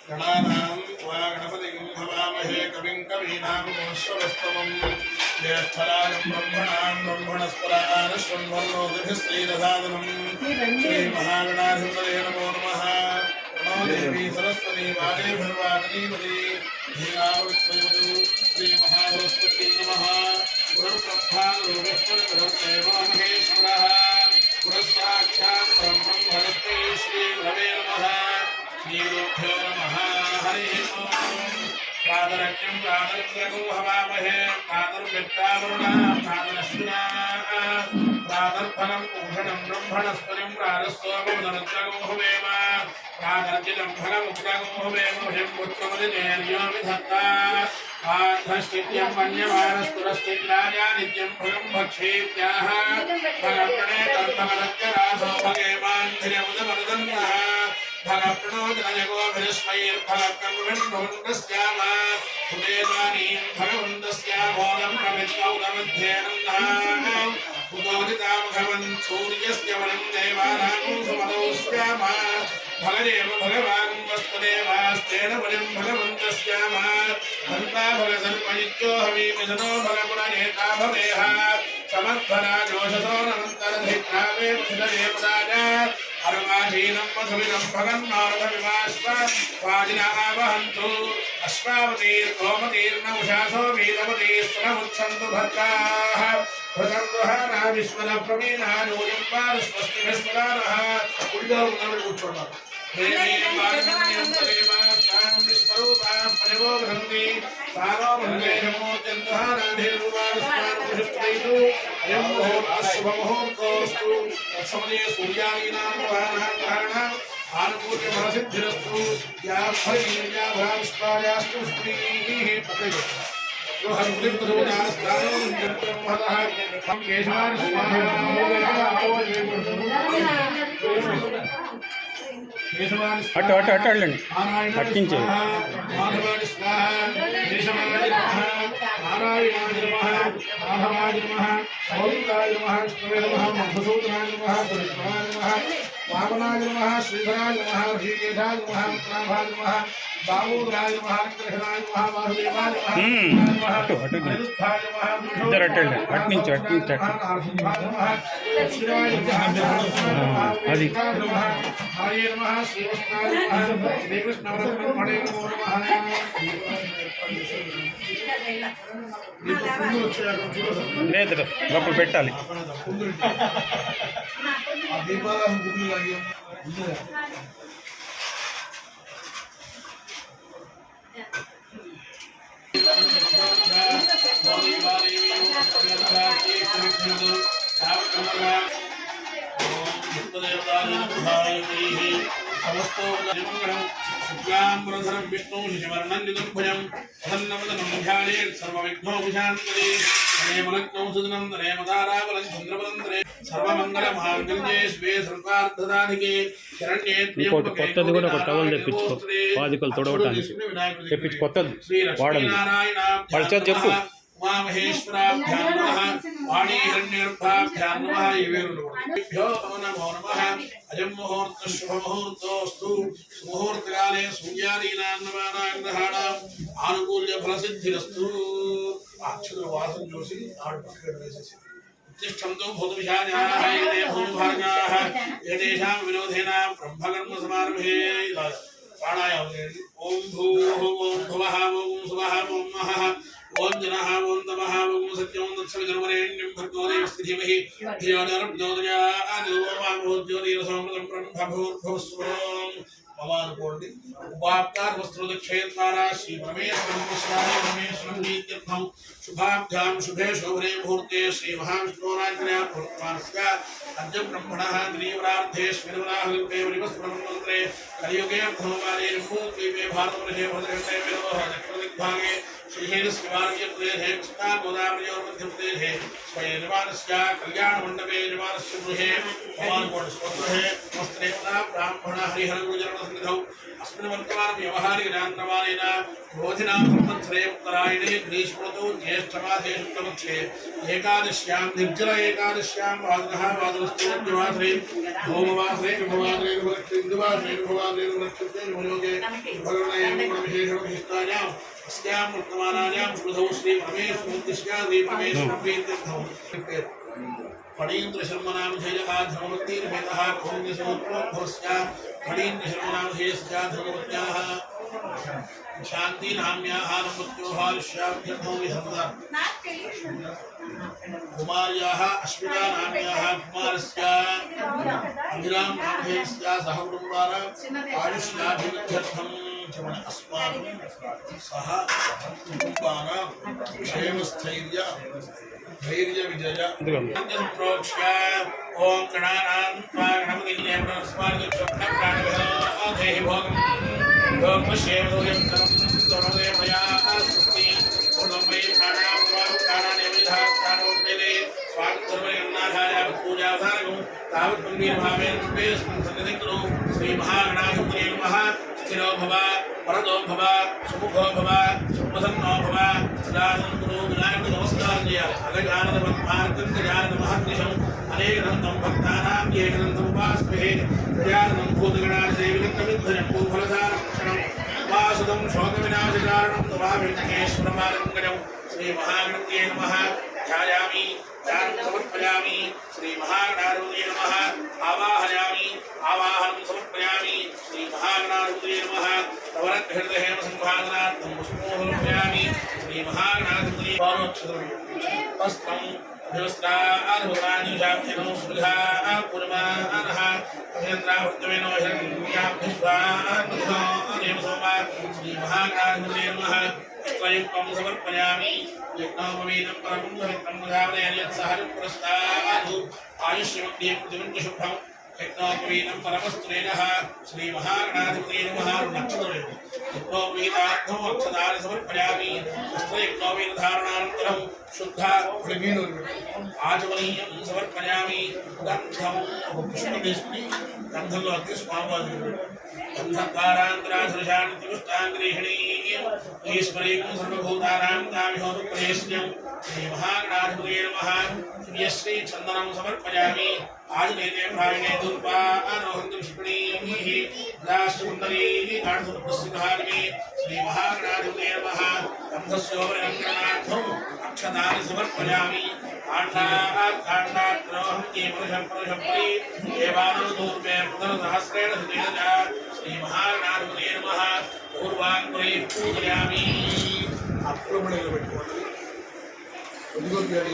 गणानां त्वा गणपतिं हवामहे कविं कवीनामुपमश्रवस्तमं ज्येष्ठराजं ब्रह्मणां ब्रह्मणस्पदान् शृण्वन्नोतिभिः श्रीरसादनं श्रीमहागणाधिपतये नमो नमः। नमो देवी सरस्वती वाणीभिर्वाचनीपति धीरावृत्तयतु श्रीमहासरस्वती नमः। गुरुर्ब्रह्मा गुरुर्विष्णुर्गुरुर्देवो महेश्वरः गुरुस्साक्षात् परब्रह्म हरस्मै श्रीगुरवे नमः। श्रीगुरुभ्यो नमः। हरिः ओम्। प्रातरज्ञं प्रातरुद्रगो हवामहे प्रातर्विद्यावरुणः प्रातरश्विनाः प्रातर्फलं पूषणं ब्रह्मणस्पतिं प्रातस्सोममुदरुद्रगो हवेम प्रातर्जितं फलमुद्रगो हवेम ह्यं पुत्रमदिनेर्यो विधत्ता पार्थश्चित्यं मन्यमानस्तुरश्चित्राया नित्यं फलं भक्षेत्याः फलप्रणे तन्मगरत्यरासो भगेमान्धिरमुदमरुदन्यः फलप्रणोदनजगोभिरस्मैर्फलकं उदेवानीं भगवन्तस्यामोदं प्रमित्यौदमध्येनन्नाम् उदोदितां भगवन् सूर्यस्य वरं देवानां सुमतौ स्याम भगदेव भगवान् वस्तुदेवास्तेन वरं भगवन्तस्याम हन्ता भगसर्पनित्यो हवीमिषतो भगपुरनेता भवेह समर्थराजोषसो नमन्तरधित्रावे मुखितदेवताय अर्वाधीनं वसुविनं भगन्नारथविमाश्व वाजिनावहन्तु अश्वावतीर्गोमतीर्नमुषासो वीरवतीस्वरमुच्छन्तु भद्राः भद्रन्दुहाना विश्वरप्रवीणानूयं पारस्वस्तिभिस्वरानः उडिदोमुनवि కూర్చోండి देवीं वायुमन्यं तदेवास्तां विश्वरूपां परिवो गृह्णन्ति सारो मङ्गलेशमूर्त्यन्तहानाधिर्वास्तानुषिप्तैतु अयं मुहूर्तः शुभमुहूर्तोऽस्तु तत्समये सूर्यादीनां ग्रहाणां ग्रहाणाम् आनुकूल्यफलसिद्धिरस्तु या फलीया भ्राविष्पायास्तु स्त्रीः पतये అటు అటు అటు వెళ్ళండి పట్టించే वामनाय नमः श्रीधराय नमः ऋषिकेशाय नमः उत्तराभाय नमः बाबूराय नमः कृष्णाय नमः वासुदेवाय नमः అటు అటు ఇద్దరు అటు వెళ్ళండి అటు నుంచి అది హరే నమః శ్రీకృష్ణాయ నమః శ్రీకృష్ణ బ్రహ్మణే నమో నమః లేదు అప్పుడు పెట్టాలి దీపాలను గుడ్లు లాగి शुक्लांबरधरं विष्णु शशिवर्णं निदुर्भुजं प्रसन्नवदनं ध्यायेत् सर्वविघ्नोपशान्तये तदेवलग्नौषधनं तदेवताराबलं चन्द्रबलं सर्वमङ्गलमाङ्गल्ये शिवे सर्वार्थसाधिके शरण्ये ఇంకోటి కొత్తది కూడా ఒక టవల్ తెప్పించుకో పాదికలు తొడవటానికి తెప్పించి కొత్తది వాడండి వాళ్ళ చేత చెప్పు उमामहेश्वराभ्यां नमः वाणीहिरण्यर्भाभ्यां नमः इवेभ्यो नमो नमः अयं मुहूर्तः शुभमुहूर्तोऽस्तु मुहूर्तकाले सूर्यादीनां नवानां ग्रहाणाम् आनुकूल्यफलसिद्धिरस्तु अक्षत्र वासं जोषि आड्पक्कड वेसेसि तिष्ठन्तु भूतविशाखाः एते भूमिभागाः एतेषां विरोधेन ब्रह्मकर्मसमारम्भे प्राणायामः ॐ भूः ॐ भुवः ॐ सुवः ॐ महः ओम जनः ओम तमः ओम सत्यं तत्सवितुर्वरेण्यं भर्गो देवस्य धीमहि धियो यो न प्रचोदयात् ओम ज्योतिरसोमृतं ब्रह्मभूर्भुवस्वं ममानुकोटि उपाप्तार वस्त्रोदक्षेत्वारा श्री परमेश्वरं पुष्पाय परमेश्वरं नीत्यर्थं शुभाभ्यां शुभे शोभने मुहूर्ते श्री महाविष्णुराज्ञया पूर्णमास्य अद्य ब्रह्मणः द्विवरार्धे स्मिरवराहल्पे वरिवस्त्रमन्त्रे कलियुगे प्रथमकाले जम्बूद्वीपे भारतवर्षे भरतखण्डे वेदोः चक्रदिग्भागे श्रीशैलश्रीवार्यप्रदेशे कृष्णागोदावरीयोर्मध्यप्रदेशे स्वयजमानस्य कल्याणमण्डपे यजमानस्य गृहे भवान्कोटस्वगृहे वस्त्रेण ब्राह्मण हरिहरगुरुजनसन्निधौ अस्मिन् वर्तमानव्यवहारिकजान्तमानेन बोधिनां संवत्सरे उत्तरायणे ग्रीष्मऋतौ ज्येष्ठमासे शुक्लपक्षे एकादश्यां निर्जल एकादश्यां वादनः वादनस्तोद्यवासरे भौमवासरे विभवासरे विभवासरे विभवासरे विभवासरे विभयोगे भगवनयं अस्यां वर्तमानायां श्रुतौ श्री परमेश्वरस्य श्री परमेश्वरप्रीत्यर्थौ फणीन्द्रशर्मनामधेयः धर्मवतीर्भेदः भौम्यसमुद्रोद्भवस्य फणीन्द्रशर्मनामधेयस्य धर्मवत्याः शान्तिनाम्याः नमत्योः ऋष्याभ्यर्थो विहन्ता कुमार्याः अश्विनानाम्याः कुमारस्य अभिराम नामधेयस्य सह कुटुम्बानां आयुष्याभिवृद्ध्यर्थं अस्माकं सह कुटुम्बानां क्षेमस्थैर्य धैर्य विजय प्रोक्ष्य ओम गणानां त्वा गणपतिं प्राणदेहि भोगं भोगमश्येवोयं तमदे मया स्वस्ति पूर्णमयि प्राणां प्राणानि विधा प्राणोपदेले स्वागतर्वयन्नाधाय पूजाधारगं तावत् गम्भीरभावेन स्पेस्मिन् सन्निधिं श्री महागणाधिपतये नमः स्थिरो भव वरदो भव सुमुखो भव सुप्रसन्नो भव सदानन्दो विनायक नमस्कारय अगजाननपद्मार्गं गजाननमहर्निशम् अनेकदन्तं भक्तानां एकदन्तम् उपास्महे गजाननं भूतगणाधिदेविदन्तमिद्धयं भूफलसारक्षणं वासुदं शोकविनाशकारणं तवाभिर्गणेश्वरमालिङ्गनं श्रीमहागणपतये नमः ध्यायामि ध्यानं समर्पयामि श्रीमहागणाधिपतये नमः आवाहयामि आवाहनं समर्पयामि श्रीमहागणाधिपतये नमः तवरहृदयेन संभावनार्थं पुष्पोहयामि श्रीमहागणाधिपतये वस्त्रं व्यवस्त्रानुरानिशाभ्यनो सुधा पुरमानः अभिन्द्रावृत्तमेनो हिरण्याभ्यस्वान्मधुदेव सोमा श्रीमहागणाधिपतये नमः वस्त्रयुक्तं समर्पयामि यज्ञोपवीतं परमं पवित्रं मुदावदयन् यत्सहजं पुरस्तादु आयुष्यमग्ने प्रतिमन्त्रशुभ्रं यज्ञोपवीतं परमस्त्रेणः श्रीमहागणाधिपतये नमः नक्षत्रयोः यज्ञोपवीतार्थम् अक्षतानि समर्पयामि वस्त्रयज्ञोपवीतधारणानन्तरं शुद्ध आचमनीयं समर्पयामि गन्धं पुष्पकेशरी गन्धंలో అతి స్వామివారి गन्धकारान्तराधुषान्तिपुष्टाङ्गृहिणी ईश्वरीं सर्वभूतानां तामिहोरुप्रेष्यं श्रीमहागणाधिपतये नमः यश्री चन्दनं समर्पयामि आजनेते प्रायणे दुर्वा आरोहन्तु विष्णुनीः राष्ट्रकुण्डलीः काणसुप्रसिद्धाग्नि श्रीमहागणाधिपतये नमः गन्धस्योपरिरङ्गणार्थम् अक्षतानि समर्पयामि काण्डाद्रोहं केवलशम्परि देवानुदूर्वे पुनर्सहस्रेण सुतेज श्रीमहागणाधिपतये नमः पूर्वाङ्कुरैः पूजयामि अप्रमणेन పెట్టుకోండి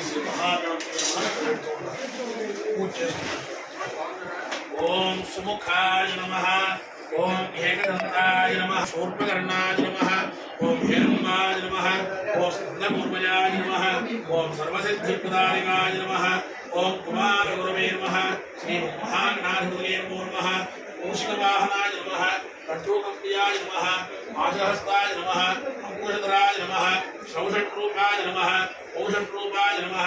శ్రీ మహాగణపతి పూజ ఓం సుముఖాయ నమః ఓం ఏకదంతాయ నమః శూర్పకర్ణాయ నమః ఓం హిరణ్యాయ నమః ఓం స్కందపూర్వజాయ నమః ఓం సర్వసిద్ధిప్రదాయకాయ నమః ఓం కుమారగురవే నమః శ్రీ మహాగణాధిపతయే నమః మూషికవాహనాయ నమః కట్టూకంప్రియాయ నమః ఆశహస్తాయ నమః అంకుశధరాయ నమః శ్రౌషట్రూపాయ నమః ఔషట్రూపాయ నమః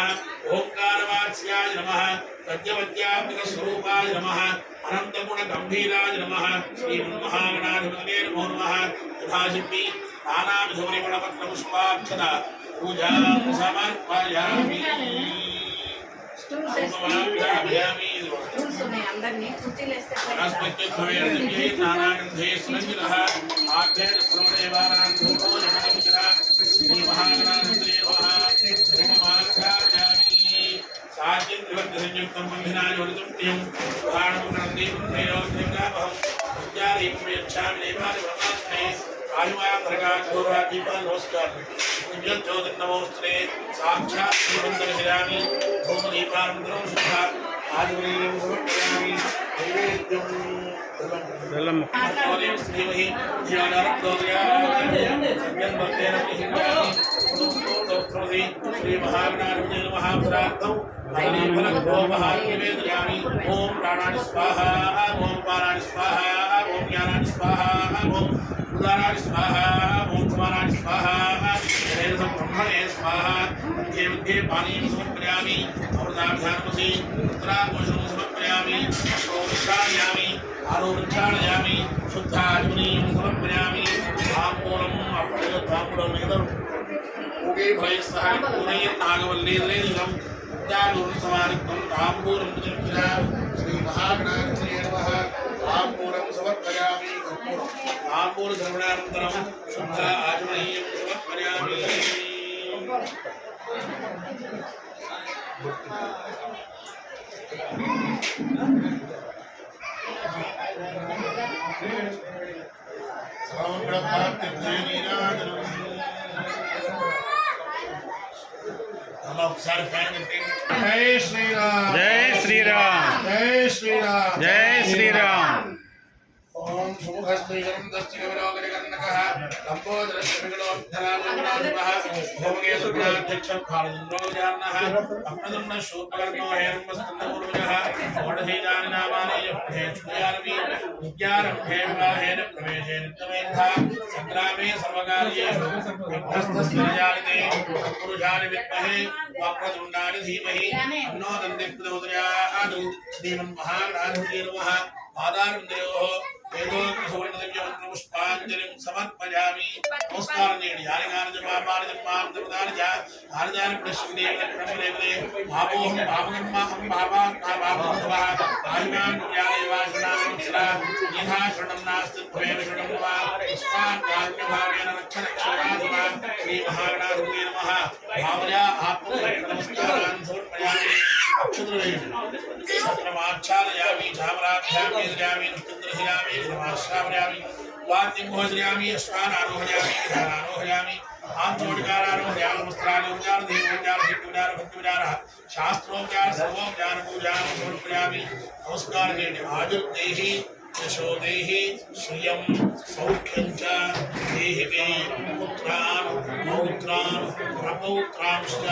ఓంకారవాచ్యాయ నమః గద్యవద్యాత్మికస్వరూపాయ నమః అనంతగుణగంభీరాయ నమః శ్రీమన్మహాగణాధిపతయే నమో నమః యథాశక్తి నానావిధపరిమళపత్రపుష్పాక్షత పూజాం సమర్పయామి నానాగంధే సురంజితః ఆఖ్యేన శ్రవణదేవానాం ధూపో నమః శ్రీమహాగణాధిపతయే నమః साज्यं त्रिवर्गसंयुक्तं बन्धनाय वरदं प्रियं सुधारणं नन्दीं त्रयोदयगाभं विद्यादीपं यच्छामि देवाय परमात्मने आयुवाभरगाघोरादीपा नमस्कार दिव्यज्योतिर्नमोस्त्रे साक्षात् श्रीमन्दरशिरामि भूमदीपानन्तरं शुद्धा आदिवरीयं समर्पयामि नैवेद्यं వెల్లమ్మ श्रीमहि श्रीमहागणाधिपतये नमः प्रार्थौ निवेदयामि ओम प्राणानि स्वाहा ओम पाराणि स्वाहा ओम ज्ञानानि स्वाहा ओम उदाराणि स्वाहा ओम समानानि स्वाहा तेजसं ब्रह्मणे स्वाहा मध्ये मध्ये पानीं समर्पयामि अमृताभ्यामसि उत्तराकोशं समर्पयामि अष्टोपचारयामि आरोपचारयामि शुद्धाग्निं समर्पयामि ताम्बूलम् ताम्बूलं निगदं उगे भयसः नागवल्लीलेलं दानोत्सवानिकं ताम्बूलं निर्मिता श्री महागणाधिपतये नमः ताम्बूलं समर्पयामि ताम्बूलधर्मणानन्तरं शुद्ध आचमनीयं समर्पयामि जय श्री राम जय श्री राम जय श्री राम जय श्री राम ओम शुभहस्तेयं दस्तिकविलोकनिकर्णकः लम्बोदरश्रविगणोद्धराजगणाधिपः भोगेशुभ्याध्यक्षं भारतेन्द्रोजानः अप्रदम्न शूर्पकर्णो हेरम्बस्कन्दपूर्वजः षोडशीजानि नामानि यः विद्यारम्भे विवाहेन प्रवेशे नित्यमेधा सङ्ग्रामे सर्वकार्येषु विघ्नस्तस्यजायते तत्पुरुषाणि विद्महे वक्रतुण्डानि धीमहि तन्नो दन्तिः प्रचोदयात् श्रीमन्महागणाधिपतये नमः पादारविन्दयोः वेदोक्तसुवर्णदिव्यमन्त्रपुष्पाञ्जलिं समर्पयामि नमस्कारं చేయండి యానిగాని జపామాని జపాం జపదాని ఆర్జాని ప్రశ్నదేవలక్ష్మణదేవదే భావోహం భావకర్మహం భావాభవః ఆయుమాన్ జ్ఞానయవాసనామక్షరా యథా శరణం నాస్తి త్వేన శరణం వా స్వాజ్ఞాన్యభావేన రక్షణక్షరాధిపా శ్రీ మహాగణాధిపతయే నమః భావయా ఆత్మనమస్కారాన్ సమర్పయామి అక్షుద్రవేణి సత్రమాచ్ఛాదయామి ఝామరాభ్యామి యజామి నృత్యంద్రహియామి ధర్మాశ్రావయామి वाद्यमोहयामि अश्वानारोहयामि ध्यानारोहयामि आंतोडिकारारोहयामि वस्त्रालोपचार देवोपचार हितोपचार भक्तिोपचारः शास्त्रोपचार सर्वोपचार पूजां समर्पयामि नमस्कार देहि आयुर्देहि यशो देहि श्रियं सौख्यं च देहि मे पुत्रान् पौत्रान् प्रपौत्रांश्च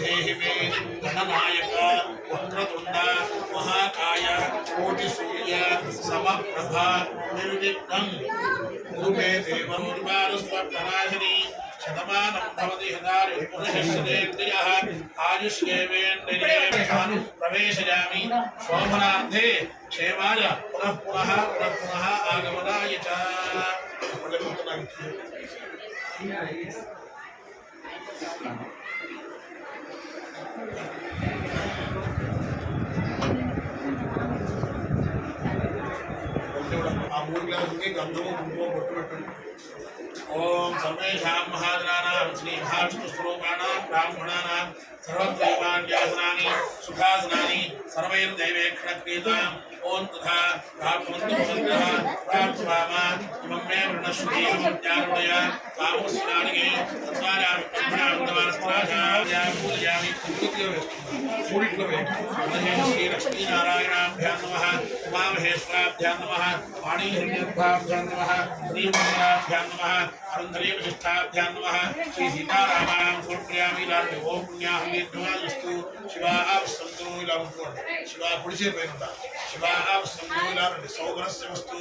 देहि मे गणनायक वक्रतुण्ड महाकाय कोटिसूर्य समप्रभा निर्विघ्नं कुरुमे देवोर्वारुस्वप्तनाशिनी शतमानं भवति हतायुः पुरुषस्येन्द्रियः आयुष्येवेन्द्रिये प्रवेशयामि शोभनार्थे क्षेमाय पुनः पुनः आगमनाय च ओम सर्वेषां महाजनानां श्री महाविष्णुस्वरूपाणां ब्राह्मणानां सर्वदैवान्यासनानि सुखासनानि सर्वैर्दैवेक्षणक्रियताम् ओम तथा प्राप्तवन्तः प्राप्तवामा इमं मे वृणश्रीमज्ञानोदय कामस्नानिके तत्वारामि ब्रह्मणामुदवानस्त्राशाया पूजयामि मूडिक्लवे श्री लक्ष्मीनारायणाभ्यां नमः उमामहेश्वराभ्यां नमः वाणीहिरण्यभ्यां नमः श्रीमङ्गलाभ्यां नमः अरुन्धरी विशिष्टाभ्यां नमः श्री सीतारामां समर्पयामि लाल्य ओम पुण्याहमेध्वास्तु शिवा आवस्तु इलामुकोण शिवा कुडिसे पैनुंदा शिवा आवस्तु इलामुकोण सौगरस्य वस्तु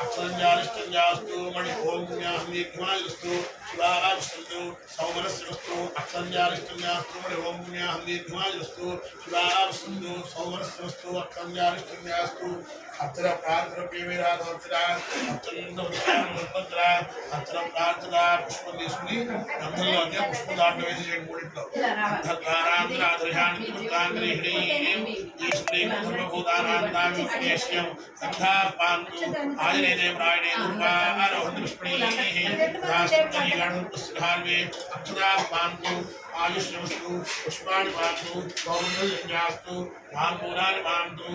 अक्षरञ्जालिष्टञ्जास्तु मणि ओम पुण्याहमेध्वास्तु शिवा आवस्तु सौगरस्य वस्तु अक्षरञ्जालिष्टञ्जास्तु मणि ओम पुण्याहमेध्वास्तु शिवा आवस्तु सौगरस्य वस्तु अक्षरञ्जालिष्टञ्जास्तु अक्षर प्रार्थना प्रेमेराधोत्रा अक्षरंद्रभद्रा अक्षर प्रार्थना पुष्पदेशुनी गंधल्लोन्य पुष्पदांड वेसी చేయండి మూడిట్లో అంధకారాంధ్రాధృషాంతిపుత్రాంగ్రహిణీ ఈశ్వరీం సర్వభూతానాంతామిష్యం సంఘాపాంతు ఆజనేనే ప్రాయణే దుర్గా ఆరోహణ పుష్పణీః రాష్ట్రీయాణుస్ధార్వే అక్షరాపాంతు ఆయుష్యమస్తు పుష్పాణి పాంతు గౌరవజ్ఞాస్తు ధాంపూరాన్ని పాంతు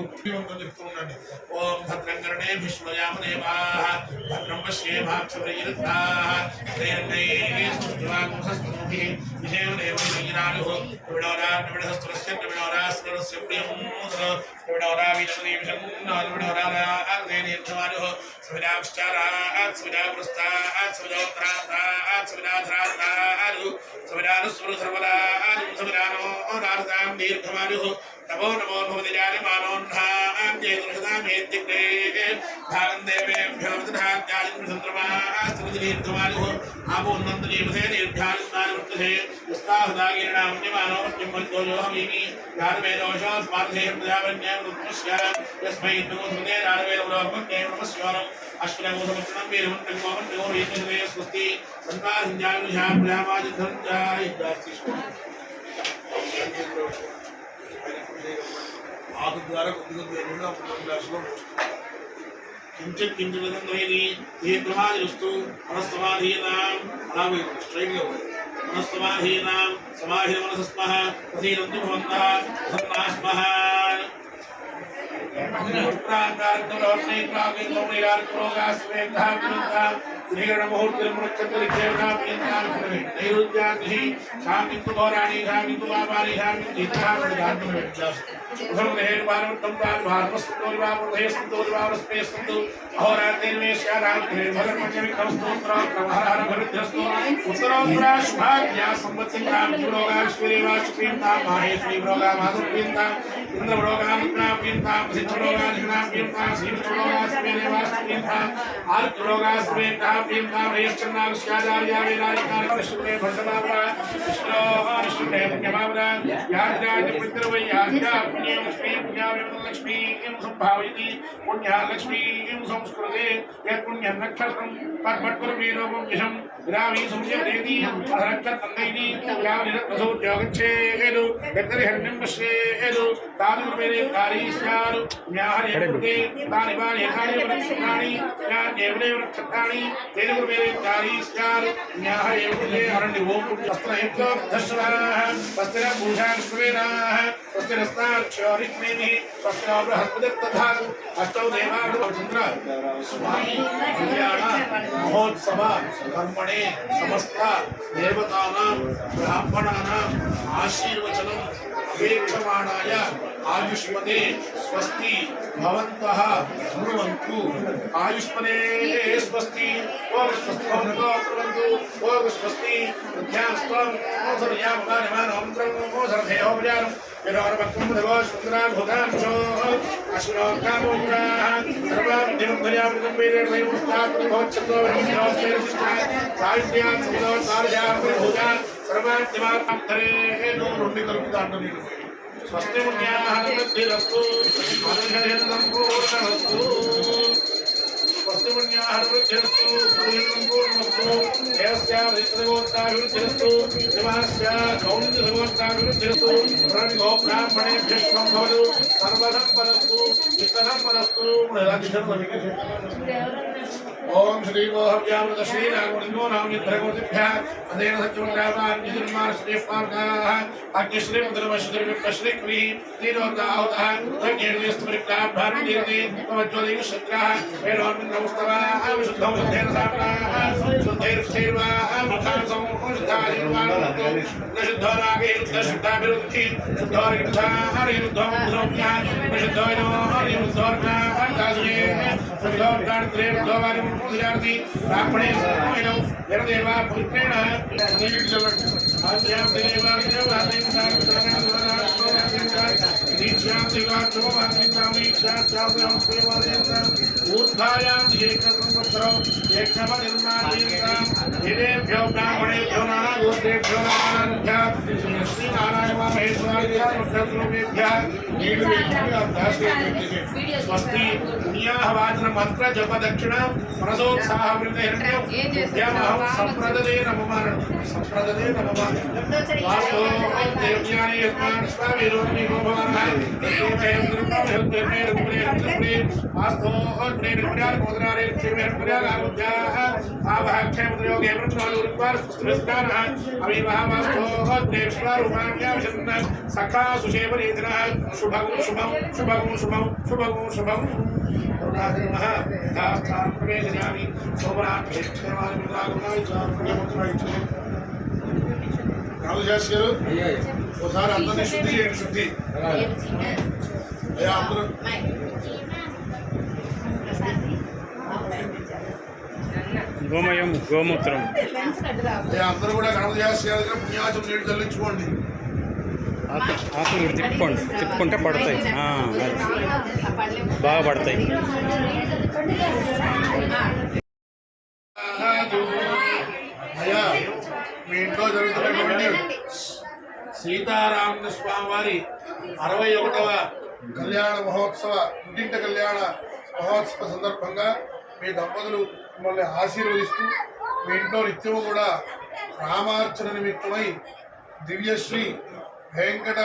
చెప్తుండండి ఓం భద్రం కర్ణే విష్ణుయామ దేవాః భద్రం పశ్యేమాక్షప్రయత్నాః శ్రేయన్నైస్తुष्टवागुंसस्तुभिः विषयदेवैरानुः विडोराविडहस्त्रस्य विडोरास्त्रस्य प्रियं विडोराविडोराविडोराविडोरादेनेर्धमानुः सविदाक्षारात् सविदापुरस्तात् सविदोत्रात् सविदाधरात् सविदानुस्वरसर्वदात् सविदानो राधतां दीर्घमानुः नमो नमो भगवते जायमानोन्नां चेतुषदामेत्युक्ते भागं देवेभ्यो विदधात्यादिन्द्रमास्त्रिदीर्घमायुः आपोन्नन्तनीपसे दीर्घायुष्मानुवर्तते यस्ताहुदागीर्णामन्यमानो मत्यम्बद्धोजोहमीमि यानवेदोषो स्मार्थे प्रजापन्यां रुद्रस्य यस्मै नमोऽस्मते यानवेदोपज्ञे नमस्कारम् अश्वरगोसमत्रणं वीरमन्त्रं गोमन्त्रो वीरमन्त्रे स्वस्ति सन्ताहिञ्जानुषां प्रजामाजिद्धञ्जायिद्दास्ति ఆకు ద్వారా కొద్దిగా గ్లాసులో కించిత్ కించిది ఈ ప్రమాదిస్తూ మనస్తమాధీనాం అలాగే స్ట్రైట్గా మనస్తమాధీనాం సమాహిత మనసస్మః ప్రసీదంతు భవంతః ప్రసన్నాస్మః पुण्यलक्ष्मी संस्कृते यत्पुण्यं नक्षत्रं तद्भट्पुरवीरोपं यशं विरामी संयतेति अधरक्षत्रन्दैति यावनिरत्नसौद्योगच्छेदु यत्तरिहन्यं पश्येदु तादुर्वेदे कार्यस्यादु न्याहरेपुते तानि वानि यथानि वृक्षाणि ज्ञानेवदेव नक्षत्राणि तेनुर्वेदे कार्यस्यादु न्याहरेपुते अरण्यवो वस्त्रयुक्तो दशरः वस्त्रभूषान् स्वेदाः वस्त्रस्ताक्षरिक्मेनि वस्त्र बृहस्पतिर्तथा अष्टौ देवाः चन्द्र स्वामी कल्याण महोत्सव कर्मणे समस्त देवतानां ब्राह्मणानाम् आशीर्वचनम् अपेक्षमाणाय आयुष्मते स्वस्ति भवन्तः शृण्वन्तु आयुष्मते स्वस्ति ओम स्वस्ति भवन्तः कुर्वन्तु ओम स्वस्ति प्रत्यास्त्वं ओसर्यामगानिमानमन्त्रं ओसर्धेयोपचारं यदोरवक्त्रं देवोश्वन्द्रान् भूतांशो अश्विनोक्तामोग्राः सर्वाब्धिमुद्धर्यामृतं वेदेर्वैमुस्तात्मभवच्छब्दो ब्रह्मज्योतिर्विशिष्टाः साहित्यात् समुदोत्सारजाः भूतान् सर्वाब्धिमात्मधरे नूरुण्डि कल्पिताण्डनि स्वस्ति पुण्याः हरवृद्धिरस्तु मनुष्यजन्मं पूर्णमस्तु स्वस्ति पुण्याः हरवृद्धिरस्तु पूर्णं पूर्णमस्तु देवस्या वैष्णवोत्ताभिवृद्धिरस्तु शिवास्य कौण्डिकदेवोत्ताभिवृद्धिरस्तु प्रणिगो ब्राह्मणेभ्यः शुभं भवतु सर्वसम्पदस्तु वित्तसम्पदस्तु ओम श्री गोहव्यामृत श्री नागोदिनो नाम निद्रगोदिभ्यः अदेन सत्यवन्दावान् निजन्मान् श्रीपार्गाः अग्निश्री मुद्रवश्री विप्पश्री क्वी तीरोदाहुतः तज्ञेर्वेस्तमरिक्ताः भारतीयते तवज्ज्वलिक शत्राः वेदोन्मिन् नमस्तवाः विशुद्धौ शुद्धेन साम्नाः शुद्धैर्क्षैर्वा मुखासं शुद्धारिर्वाः न शुद्धो नागे शुद्धशुद्धाभिरुद्धि शुद्धो रिक्ताः मुद्रोम्यः न शुद्धो नो हरिमुद्धोर्गाः कासुये शुद्धो गाणत्रेर्धो वारिमुद्रोः पूजार्थी ब्राह्मणे समूहिनो यरदेवा पुत्रेण आद्यां देवा देवादेव दीक्षां दिवाचो वादितां दीक्षां ऊर्ध्वायां एकसंवत्सरो एकमनिर्माणेन्द्रां वेदेभ्यो ब्राह्मणेभ्यो नानागोत्रेभ्यो नानाभ्यः श्रीनारायणमहेश्वराभ्यः मुख्यरूपेभ्यः स्वस्ति पुण्याः वाचन मंत्र जप दक्षिण मनसोत्साह वृद्धेरण्यम संप्रददे नमः वास्तु देव्यानि यस्मान् स्वामिरोमि भगवान् देवहेन्द्रमे वास्तु प्रेरणाल मोदरारे क्षेमेन्द्रयाल आरुद्याः आवाहक्षेमद्रयोगे ब्रह्मानुरुद्वार सुस्त्रस्तानः अविवाह वास्तु देवस्वरूपाण्यावशन्न सखा सुषेवरेन्द्रः शुभं शुभं शुभं शुभं शुभं शुभं करुणाधर्मः दास्थान प्रवेशयामि सोमनाथ क्षेत्रवाल मित्रागुणाय चापुण्यमुत्राय रामदास गाరు ఒకసారి అందరినీ శుద్ధి చేయండి శుద్ధి అయ్యా అందరూ గోమయం గోమూత్రం అయ్యా అందరూ కూడా రామదాస్ గారి దగ్గర పుణ్యాచం నీళ్ళు తల్లించుకోండి ఆకులు కూడా తిప్పుకోండి, తిప్పుకుంటే పడతాయి. అది బాగా పడతాయి. అయ్యా మీ ఇంట్లో జరుగుతున్నటువంటి సీతారామ స్వామి వారి 61వ కళ్యాణ మహోత్సవ ఇంటింట కళ్యాణ మహోత్సవ సందర్భంగా మీ దంపతులు మిమ్మల్ని ఆశీర్వదిస్తూ మీ ఇంట్లో నిత్యము కూడా రామార్చన నిమిత్తమై దివ్యశ్రీ వెంకట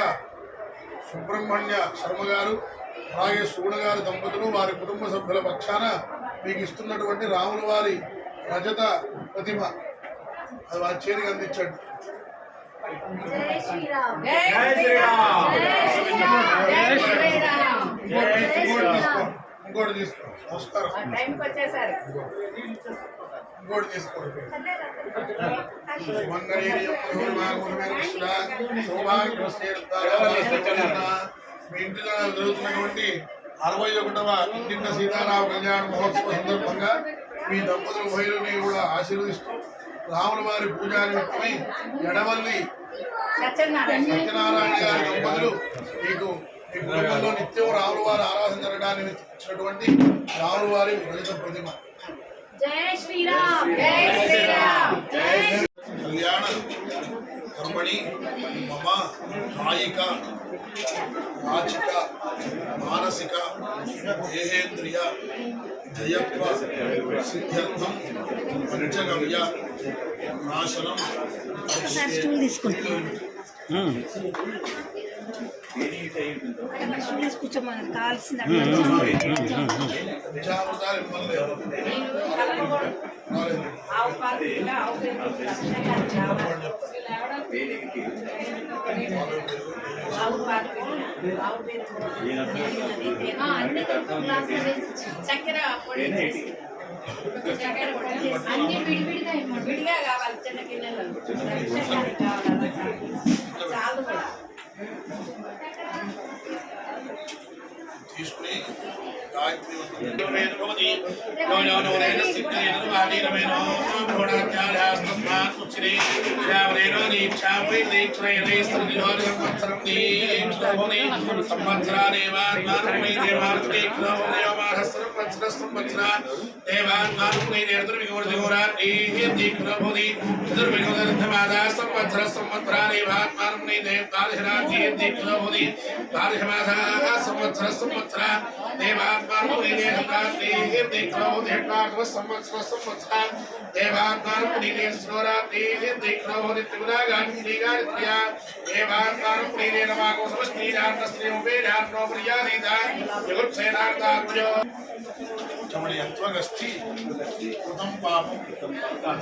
సుబ్రహ్మణ్య శర్మ గారు అలాగే సూడ గారి దంపతులు వారి కుటుంబ సభ్యుల పక్షాన మీకు ఇస్తున్నటువంటి రాముల వారి రజత ప్రతిమ అది వారి చేతికి అందించండి. ఇంకోటి తీసుకో. నమస్కారం. ఇంకోటి తీసుకోండి. మీ ఇంటిలో జరుగుతున్నటువంటి 61వ ఇంటింట సీతారామ కళ్యాణ మహోత్సవ సందర్భంగా మీ దంపతుల ఉభయులని కూడా ఆశీర్వదిస్తూ రాముల వారి పూజా నిమిత్తమై ఎడవల్లి సత్యనారాయణ గారి దంపతులు మీకు మీ కుటుంబంలో నిత్యం రాముల వారి ఆరాధన జరగడానికి ఇచ్చినటువంటి రాముల వారి రజత ప్రతిమ. కళ్యాణ కర్మణి మమ కాయిక వాచిక మానసిక దేహేంద్రియ జయత్వ సిద్ధ్యర్థం పంచగవ్య నాశనం కూర్చోమని కావాల్సింది చక్కెర పొడి అన్ని విడిగా కావాలి. చిన్న గిన్నెలు చాలు కూడా తీసుకుని గాయత్రి చమణయత్వగస్థి కృతం పాపం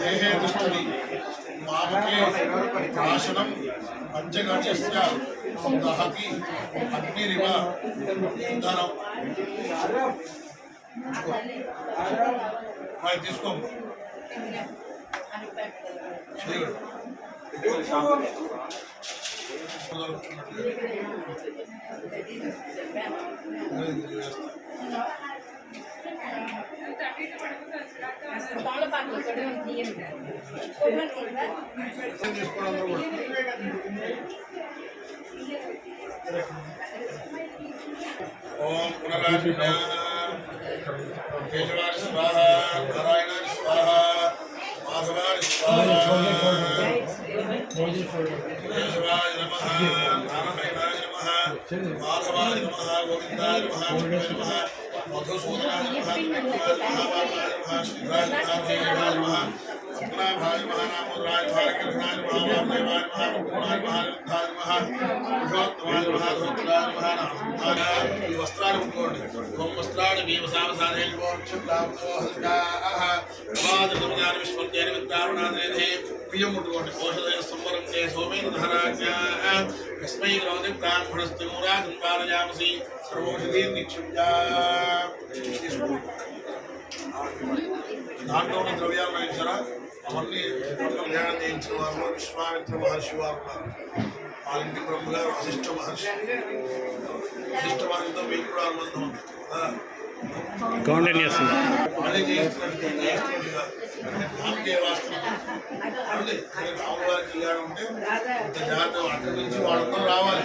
దేహే దుష్టని మామకే నాశనం పంచగవ్యస్య దహతి అగ్నిరివ ఇంధనం. తీసుకో తీసుకోవడం ఓం పునరాజ కేశవారి స్వాహ నారాయణారి స్వాహ మాధవారి స్వాహ కేశవాయ నమః నారాయణాయ నమః మాధవాయ నమః గోవిందాయ నమః నమః మధుసూదనాయ నమః మహావామాయ నమః శ్రీరాయ నమః సత్యనాభాయ నమః నామోదరాయ భారకృష్ణాయ నమః వామదేవాయ నమః ముకుందాయ నమః రుద్ధాయ నమః పురుషోత్తమాయ నమః ధోత్రాయ నమః. ఈ వస్త్రాలు ముట్టుకోండి. ఓం వస్త్రాన్ని భీమసావసానే విశ్వజ్ఞానవిత్తారుణాదే ప్రియం ముట్టుకోండి. ఔషధ సంవరం చే సోమేన ధరాజ్ఞా యస్మై గ్రోధి ప్రాణస్థి మూరాజం పాలయామసి సర్వౌషధీ నిక్షిప్యా. దాంట్లో ఉన్న ద్రవ్యాలు చూసారా, అవన్నీ కళ్యాణం చేయించిన వారు విశ్వామిత్ర మహర్షి వారు ఉన్నారు. వాళ్ళ ఇంటి బ్రహ్మగారు వశిష్ఠ మహర్షి. వశిష్ఠ మహర్షితో మీకు కూడా అనుబంధం ఉంది. వాళ్ళే చేయిస్తున్నట్టుగా నామకే వాస్తవం రాముల వారి కళ్యాణం ఉంటే ఇంత జాగ్రత్త అక్కడి నుంచి వాళ్ళందరూ రావాలి.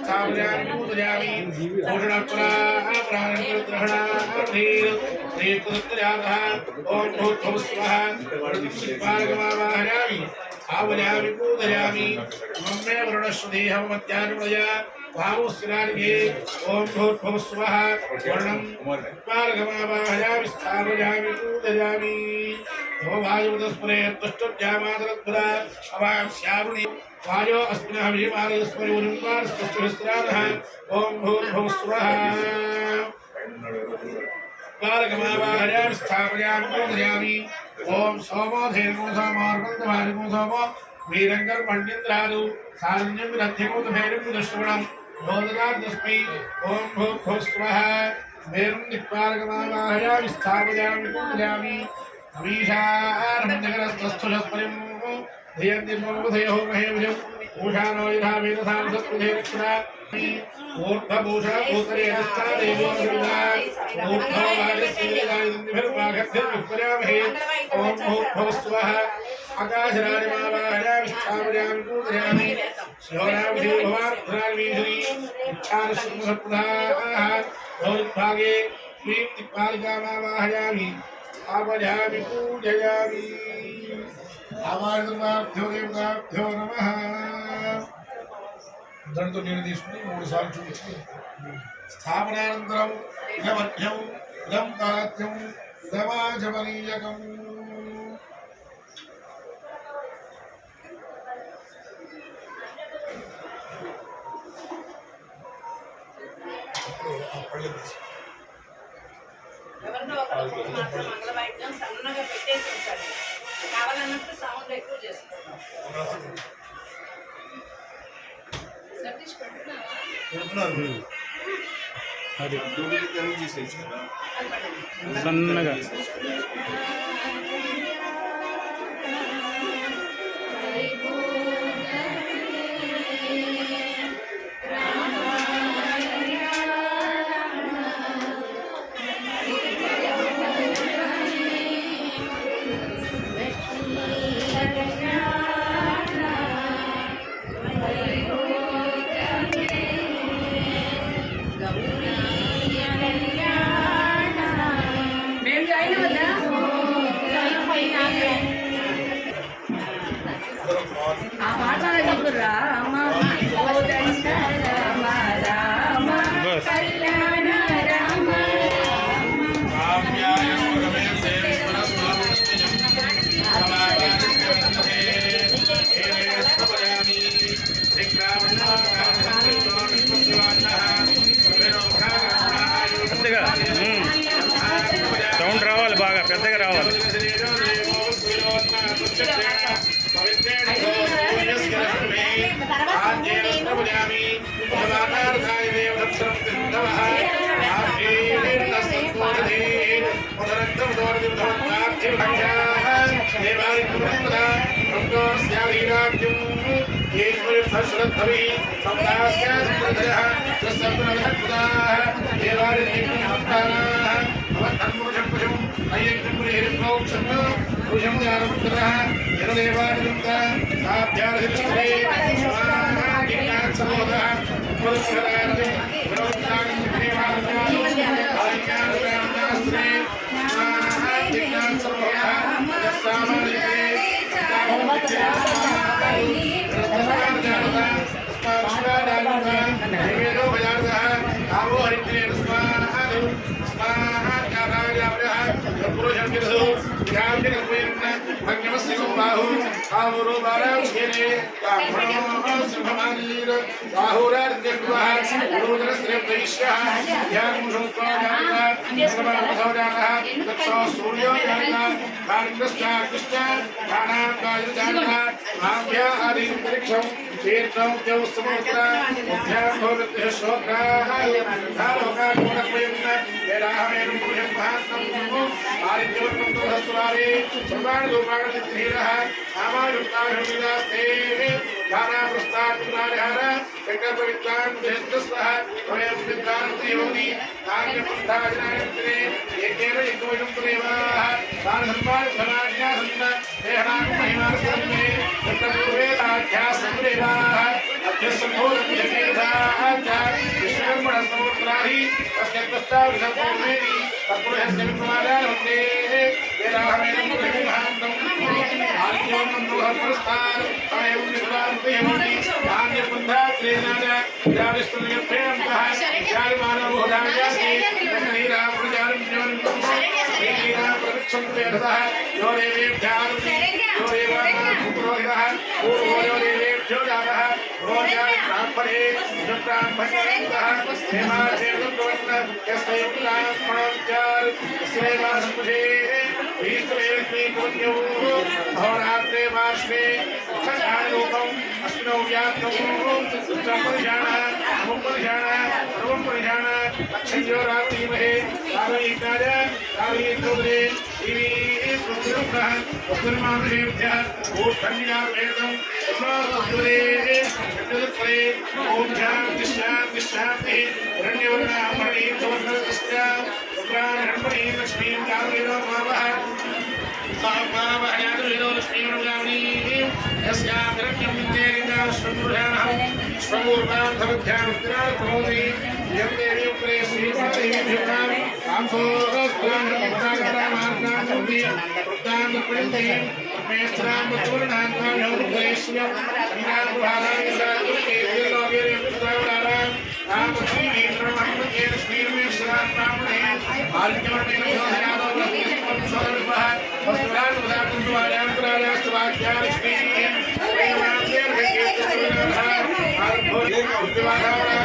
स्थापयामि पूजयामि ओम भूर्भुवः स्वः प्रतिष्ठापयामि आवयामि पूजयामि मम्मे वरुणश्वदेहं मध्यान्मया भावस्नानिके ओम भूर्भुवः स्वः वर्णं पारगमावाहयामि स्थापयामि पूजयामि वायुवदस्परे तुष्टुभ्यामादरद्भुरा अवास्यारुणि वायो अस्मिनः विवारयस्परि उन्मार्स्तुस्त्रानः ओम भूर्भुवः स्वः पारगमावाहयामि स्थापयामि पूजयामि ओम सोमो धेनुः सोमार्कन्दवारिको सोमो वीरङ्गं पण्डिन्द्रादु सारण्यं विरध्यको भेरुं विदुष्टवणं बोधनार्दस्मै ओम भूर्भुवः स्वः भेरुं दिक्पारगमावाहयामि स्थापयामि पूजयामि अमीशारमण्डगरस्थस्थुलस्परिं धियन्तिर्ममुधयो महेभ्यं ऊषानो यथा वेदसां सत्पुधेरक्षरा ऊर्ध्वभूषा भूतले हस्ता देवो सुविधा ऊर्ध्ववागस्येदायिन्दिभिर्वाघद्भिर्विपर्यामहे ओम भूर्भुवः स्वः आकाशराजमावाहयामि स्थापयामि पूजयामि शिवरामधे भवार्धरार्वीधि इच्छानुसृतसत्पुधाः भवद्भागे श्रीं दिक्पालिकामावाहयामि स्थापयामि पूजयामि आवार्धनाभ्यो देवताभ्यो नमः దంతో నీరు తీసుకుని 3 సార్లు చూపించి స్థాపనానంతరం ఇదమర్ఘ్యం ఇదం తారథ్యం ఇదమాజమనీయకం ఎవరినో మాత్రం మంగళవాయిద్యం సన్నగా పెట్టేసి ఉంటాడు. కావాలన్నప్పుడు సౌండ్ ఎక్కువ చేసుకుంటాం. సతీష్ పెట్టున్నావా? అది అది పడండి. సన్నగా మేము జాయిన్ అవ్వదా? ఆ పాట నీకు రామ కోదండ రామ రామ బస్. కళ్యాణ రామ పెద్దగా సౌండ్ రావాలి, బాగా పెద్దగా రావాలి.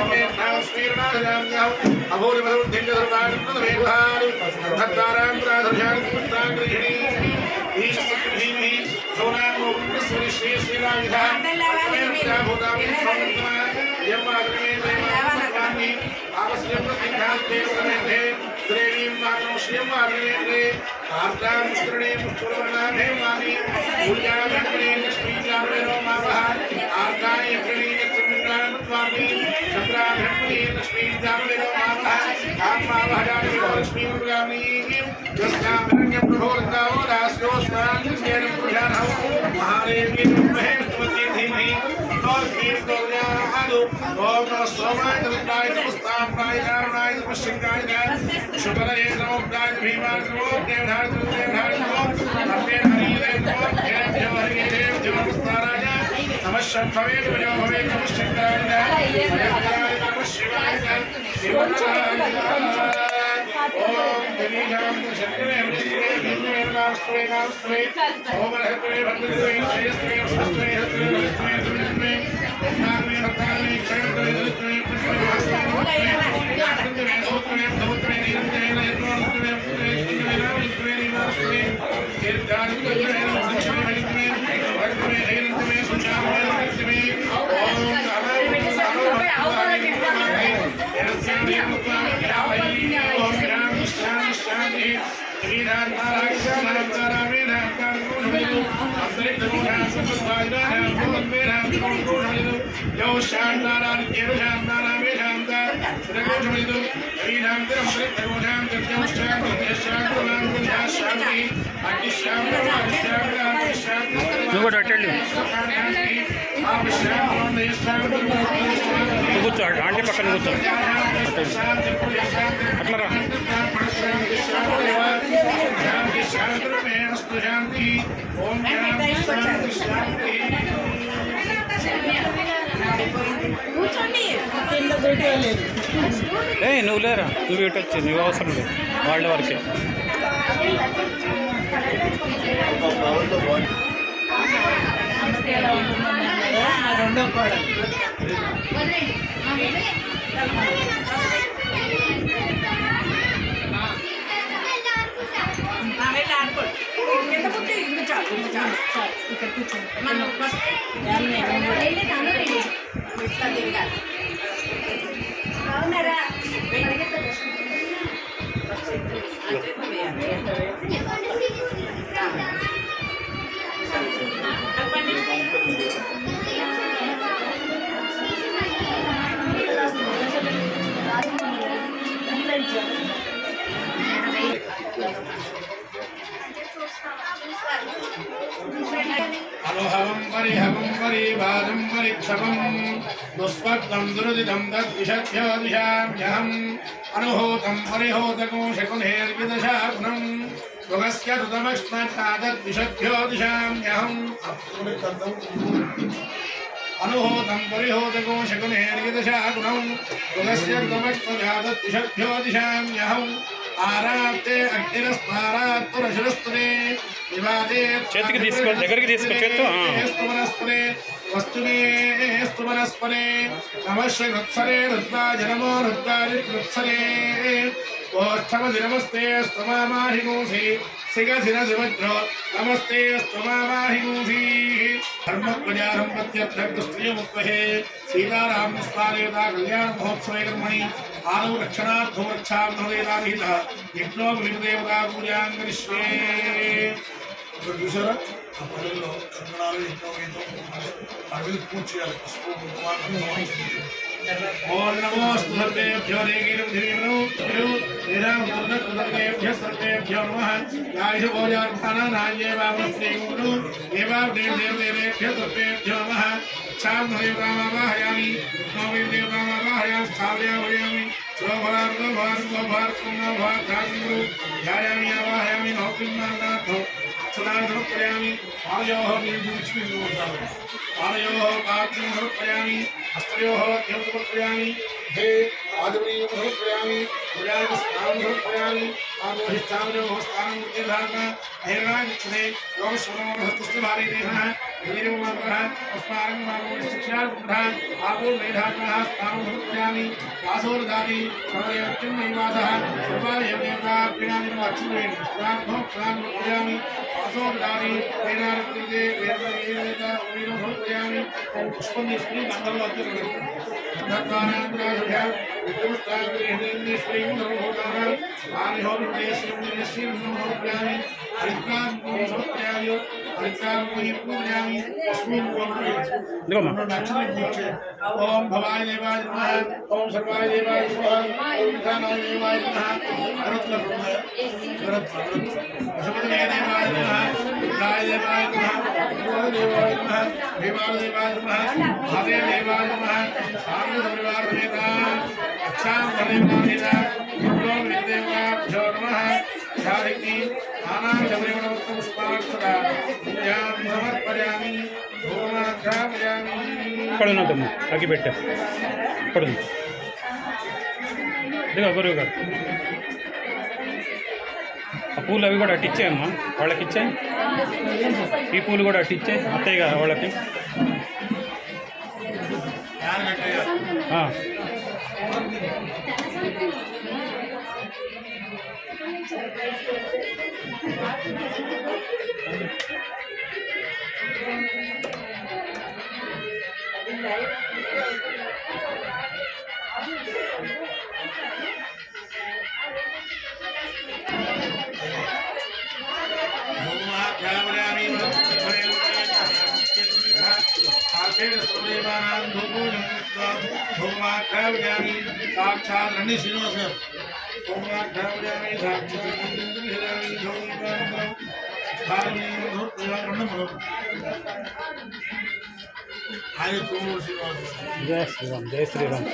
Gracias. ఇంకోటి అట్టండి కూర్చో ఆంటీ పక్కన కూర్చో అట్లా రా నువ్వు లేరా నువ్వు ఇటు వచ్చి నువ్వు అవసరం లేదు వాళ్ళ వరకే రెండో కూడా ఇక్కడ కూర్చోండి అవునారా అనుహవం పరిహవం పరివాదం పరిక్షమం దుస్పగ్నం దురుదిదం తద్విషధ్యోదిశామ్యహం అనుహూతం పరిహూతకోశకునేర్విదశాగ్నం సుగస్య ఋతమక్ష్మత్తాదద్విషధ్యోదిశామ్యహం అనుహూతం పరిహూతకోశకునేర్విదశాగ్నం సుగస్య ఋతమక్ష్మత్తాదద్విషధ్యోదిశామ్యహం ఆరాప్తే అగ్నిరస్మారాత్తురశిరస్తునే వివాదే చేతికి తీసుకో దగ్గరికి తీసుకో చేత్తో వస్తునే స్తుమనస్పనే నమశ్రీ రుత్సరే రుద్రాజ నమో రుద్రాజి రుత్సరే ఓష్టమసి నమస్తే స్తుమామాహిగూసి సిగసిన సుభద్రో నమస్తే స్తుమామాహిగూసి ధర్మప్రజారం ప్రత్యర్థస్త్రియముద్వహే సీతారామ స్వాదేవతా కళ్యాణ మహోత్సవే కర్మణి ఆనవ రక్షణార్థో రక్షార్థవేదాహిత యజ్ఞో విదేవతా పూజాం కరిష్యే. చూసారా ఆ పనుల్లో కంకణాలు అవి పూజ చేయాలి. పసుపు కుంకుమ ఓం నమోస్తు సర్వేభ్యో దేవీరం దేవీరం నిరాం దుర్గకృతేభ్య సర్వేభ్యో నమః యాయుష భోజార్థానాయ వామశ్రీగురు దేవాం దేవదేవేభ్యో సర్వేభ్యో నమః ఛాం దేవతామావాహయామి నోమి దేవతామావాహయామి స్థాపయామి శోభార్గో భార్గో భార్గో భార్గో ధ్యాయామి ఆవాహయామి నౌకిన్నాథో సదాం సమర్పయామి పాదయోః పాదయోః పాత్రం సమర్పయామి హస్తయోః సమర్పయామి హే आदिमनीयं समर्पयामि पूजां स्नानं समर्पयामि आत्महिष्ठामजं स्नानं निर्धारण अहिर्णायच्छते लोकस्वरमहत्पुष्टभारी देहः वीरममरः अस्माकं मार्गो शिक्षापुत्रः आपो मेधात्मः स्नानं समर्पयामि वासोरधारी सर्वयज्ञं नैवासः सर्वादेवदेवता प्रीणामिनं लक्ष्मीं स्नानं समर्पयामि वासोरधारी प्रीणारकृते वेदवेदता वीरं समर्पयामि पुष्पं निष्क्रियं गन्धर्व धर्मानां विक्रमस्ताग्रेहिणीश्वरीं नमोदाः आनिहोर्देशीं निश्चिं नमोदामि हरिद्रां समर्पयामि हरिद्रां पूजयामि अस्मिन् ओम भवाय देवाय नमः ओम सर्वाय देवाय नमः ओम ईशानाय देवाय नमः भरत्र असुमते देवाय नमः रुद्राय देवाय नमः देवाय नमः देवाय देवाय नमः भावे देवाय नमः सामने परिवार देवता अच्छां परिवारेता विप्रो विदेवता भ्यो नमः शारिकी नाना जबरेण पुष्पाक्षरा पूजां समर्पयामि भूमाघ्रापयामि పడున్నదమ్మ అగ్గి పెట్టా పడుంది దిగ గురువు గారు ఆ పూలు అవి కూడా అట్టిచ్చాయమ్మా వాళ్ళకి ఇచ్చాయి ఈ పూలు కూడా అట్టిచ్చాయి అత్తయ్య కదా వాళ్ళకి साक्षात् रणि श्रीनिवास జయ శ్రీరామ్ జయ శ్రీరామ్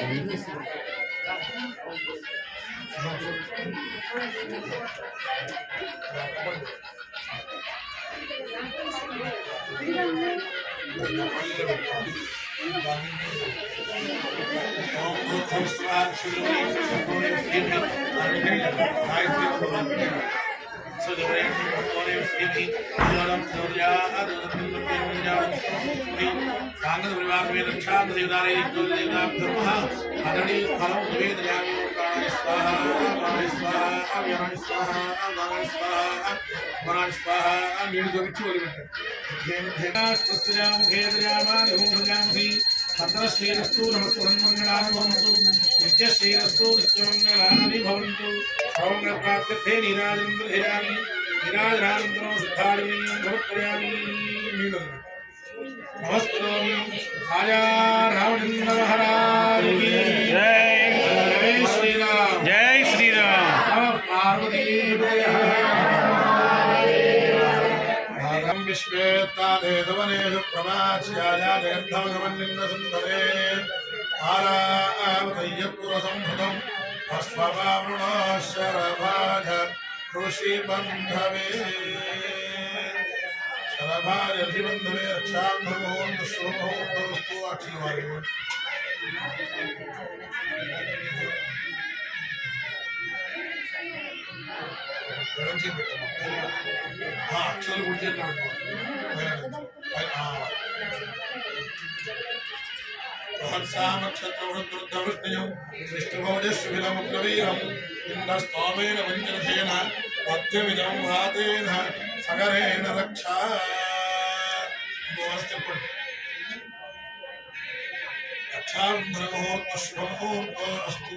भद्रश्रीरस्तु नमस्कृन्मङ्गलानि भवन्तु नित्यश्रीरस्तु नित्यमङ्गलानि भवन्तु सौम्यप्राप्त्यर्थे नीराजनन्दरहिरामि नीराजनानन्दनं शुद्धारिणीं समर्पयामि नमस्करोमि राजा रावणेन्द्र महाराज की जय श्रीराम జై శ్రీరామ్ पार्वती विश्वेत्तादेशवनेषु प्रमाच्याया जगद्धवगमन्निन्दसुन्दरे आरावतय्यपुरसंहृतम् अश्ववावृणशरभाज ऋषिबन्धवे शरभाज ऋषिबन्धवे रक्षान्धर्मोऽन्तु शुभोऽन्तरस्तु अक्षिवायुः అక్షరాలు గుడి నక్షత్రవృద్ధవృష్ణయం విష్ణుభోజస్విలముగ్రవీరం ఇంద్రస్తోమేన వంచనసేన మధ్యమిదం వాతేన సగరేణ రక్షా చెప్పండి రక్షాంధ్రముహూర్త శుభముహూర్త అస్తు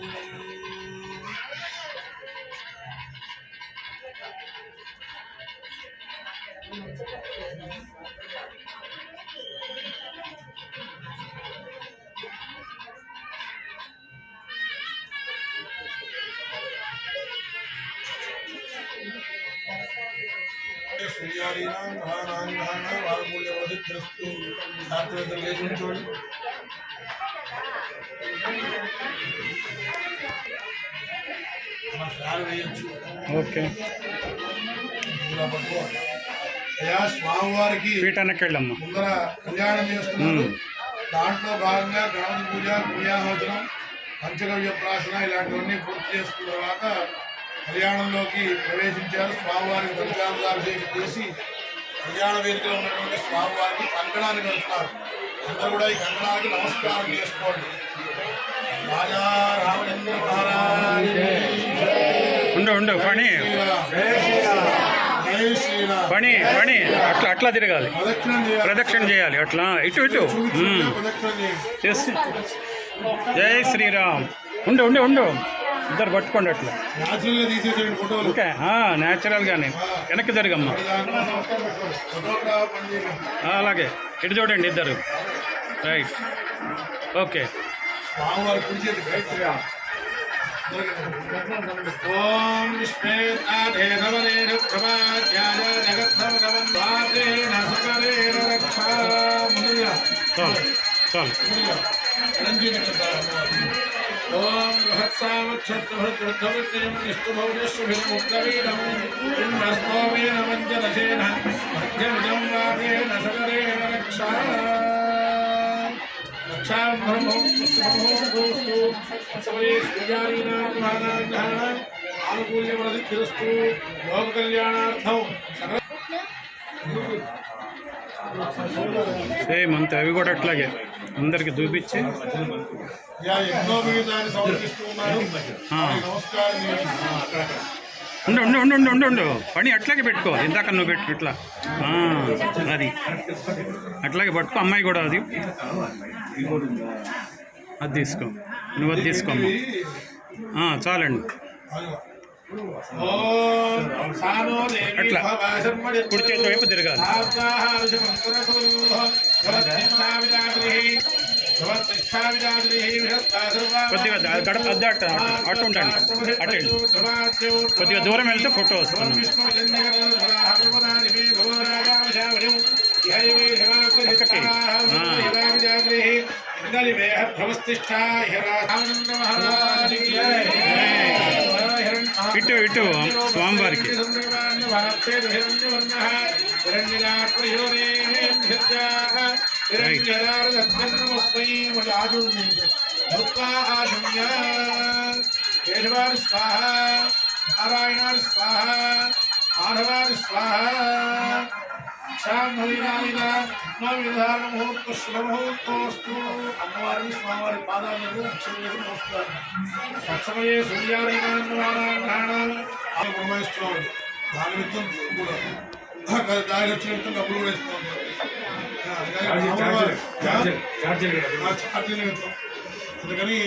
सूर्यादीनां ग्रहाणां ग्रहाणां वारमूल्यवर्धितस्तु सात्विकं लेखुंचोळि మన ఫ్యాన్ వేయొచ్చు ఓకే ఇలా పట్టుకోవాలి అయ్యా స్వామివారికి పీఠానికి వెళ్ళమ్మ ముందర కళ్యాణం చేస్తున్నారు దాంట్లో భాగంగా గణపతి పూజ పుణ్యాహోచనం పంచగవ్య ప్రాసన ఇలాంటివన్నీ పూర్తి చేసుకున్న తర్వాత కళ్యాణంలోకి ప్రవేశించారు. స్వామివారికి పంచామృతాభిషేకం చేసి కళ్యాణ వేదికలో ఉన్నటువంటి స్వామివారికి కంకణాన్ని కలుపుతారు. అందరూ కూడా ఈ కంకణానికి నమస్కారం చేసుకోండి. రాజా రామచంద్ర మహారాజ్ ఉండు పని జై శ్రీరామ్. పని అట్లా తిరగాలి, ప్రదక్షిణ చేయాలి. అట్లా ఇటు ప్రదక్షిణ చేయండి. చేసి జై శ్రీరామ్. ఉండు ఇద్దరు పట్టుకోండి అట్లా. న్యాచురల్ గా తీసేసేయండి ఫోటోలు. ఓకే, న్యాచురల్గానే వెనక్కి జరగమ్మా. ఫోటోగ్రాఫ్ పని చేయండి. అలాగే ఇటు చూడండి ఇద్దరు. Right, okay. స్వామివారి పూజ ఓం విశ్వేతాధే సవరేణ ప్రభాధ్యాయ జగత్సమగమన్వాదేన సకరేణ రక్షా. చాలు ఓం బృహత్సామక్షత్రభృద్వృద్ధవృత్తిం నిష్ఠుభౌజస్సుభిర్ముక్తవీరం ఇన్నస్తోమేన వంచనసేన మధ్యమిదం వాదేన సకరేణ రక్షా. ఆనుకూల్యమధిరస్తు లోక కళ్యాణార్థం. సేమ్ అంతే, అవి కూడా అట్లాగే అందరికి చూపించి ఎన్నో విధాన్ని సమర్పిస్తూ ఉన్నారు. నమస్కారం ఉండు పని అట్లాగే పెట్టుకో. ఇందాక నువ్వు పెట్టు ఇట్లా, అది అట్లాగే పట్టుకో. అమ్మాయి కూడా అది తీసుకో, నువ్వు అది తీసుకోమ్మా. చాలండి. అట్లా కుడి చేతి వైపు తిరగాలి. కొద్దిగా గడప అటు ఉండండి, అటు కొద్దిగా దూరం వెళ్తే ఫోటో వస్తుంది. ఇటు స్వామివారికి కేశవారి స్వాహ, నారాయణారి స్వాహ, మాధవారి స్వాహ. శుభముహూర్తోస్తు. అమ్మవారి స్వామివారి పాదాలకు నమస్కారం. తత్సమయే సూర్యారాయణాన్ని దాని నిమిత్తం కూడా దాని వచ్చిన నిమిత్తం డబ్బులు కూడా ఇస్తూ ఉంటారు. ఛార్జీ నిమిత్తం. అందుకని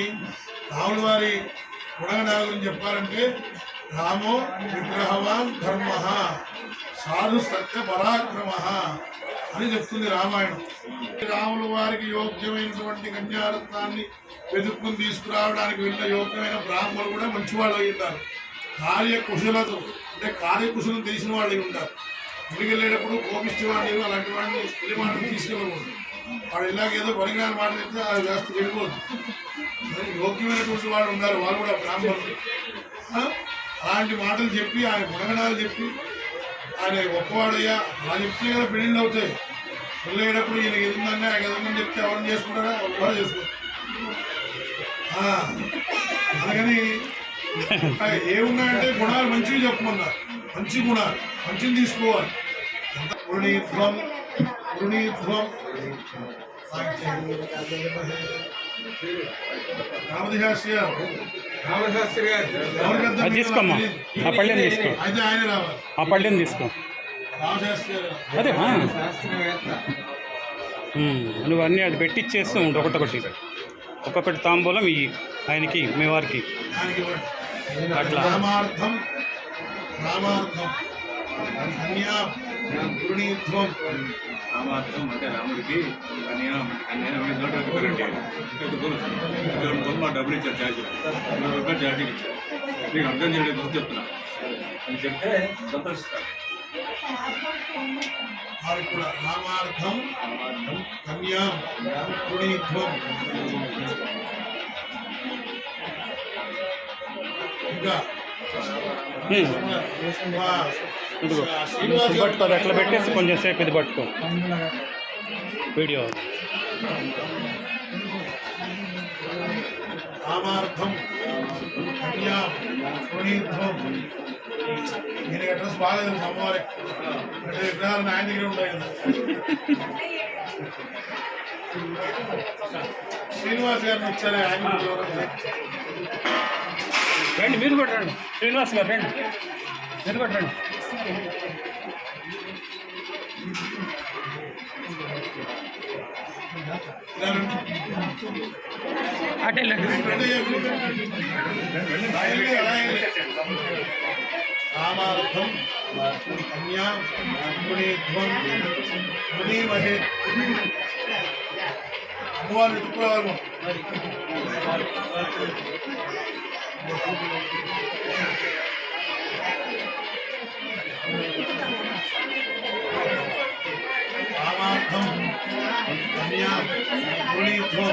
రాముల వారి గుణగణాల గురించి చెప్పాలంటే రామో విగ్రహవాన్ ధర్మ సాధు సత్య పరాక్రమ అని చెప్తుంది రామాయణం. రాముల వారికి యోగ్యమైనటువంటి కన్యారత్నాన్ని వెతుక్కుని తీసుకురావడానికి వెళ్ళిన యోగ్యమైన బ్రాహ్మణులు కూడా మంచివాళ్ళు అయి ఉంటారు. కార్యకుశలతో అంటే కార్యకుశలం తెలిసిన వాళ్ళు అయి ఉంటారు. ఇంటికి వెళ్ళేటప్పుడు కోపిష్టి వాళ్ళు అలాంటి వాడిని పెళ్లి మాటలు తీసుకెళ్ళకూడదు. వాడు ఇలాగేదో పరిజ్ఞాన మాట చెప్తే అది వ్యవస్థ వెళ్ళిపోదు. యోగ్యమైనటువంటి వాళ్ళు ఉన్నారు, వాళ్ళు కూడా బ్రాహ్మణులు. అలాంటి మాటలు చెప్పి ఆయన గుణగణాలు చెప్పి ఆయన గొప్పవాడయ్యా వాళ్ళు చెప్తే కదా పెళ్ళిళ్ళు అవుతాయి. వెళ్ళేటప్పుడు ఈయనకి ఎదుందని ఆయన ఎదుందని చెప్తే ఎవరిని చేసుకుంటారా, ఒకరు చేసుకుంటారు. అందుకని ఏమున్నాయంటే గుణాలు మంచివి చెప్పమన్నారు. మంచి గుణాలు మంచిని తీసుకోవాలి. వృణీధ్వం రామశాస్త్రి అది తీసుకోమ్మా. ఆ పళ్ళెం తీసుకో, అయితే ఆయన రావాలి. ఆ పళ్ళెం తీసుకో. రామశాస్త్రి అదే నువ్వు అన్నీ అది పెట్టిచ్చేస్తూ ఉండు. ఒక్కొక్కటి తాంబూలం ఇవి ఆయనకి, మీ వారికి అట్లా. రామార్థం వృణీధ్వం. రామార్థం అంటే రాముడికి డబ్బులు ఇచ్చారు, ఛార్జీ 20 రూపాయలు ఛార్జీకి ఇచ్చారు. నీకు అర్థం చేయడం కోసం చెప్తున్నా అని చెప్తే సంతోషిస్తాను. వారికి కూడా రామార్థం కన్యా వృణీధ్వం. ఇంకా పట్టుకో, అట్లా పెట్టేసి కొంచెం సేపు ఇది పట్టుకో. వీడియో నామార్థం కన్యా పునీత్వం. నేను అడ్రస్ బాగా తెలుసు అమ్మవారి అంటే విగ్రహాలు ఆయన దగ్గర ఉంటాయి కదా. శ్రీనివాస్ గారిని ఇచ్చారు ఆయన రండి మీరు కూడా రండి, శ్రీనివాస్ గారు రండి, మీరు కూడా రండి. అటే నామార్థం కన్యా పునీత్వం మునీమహే. అమ్మవారిని తుప్పుకోవాలి. నామార్థం కన్యా పునీత్వం.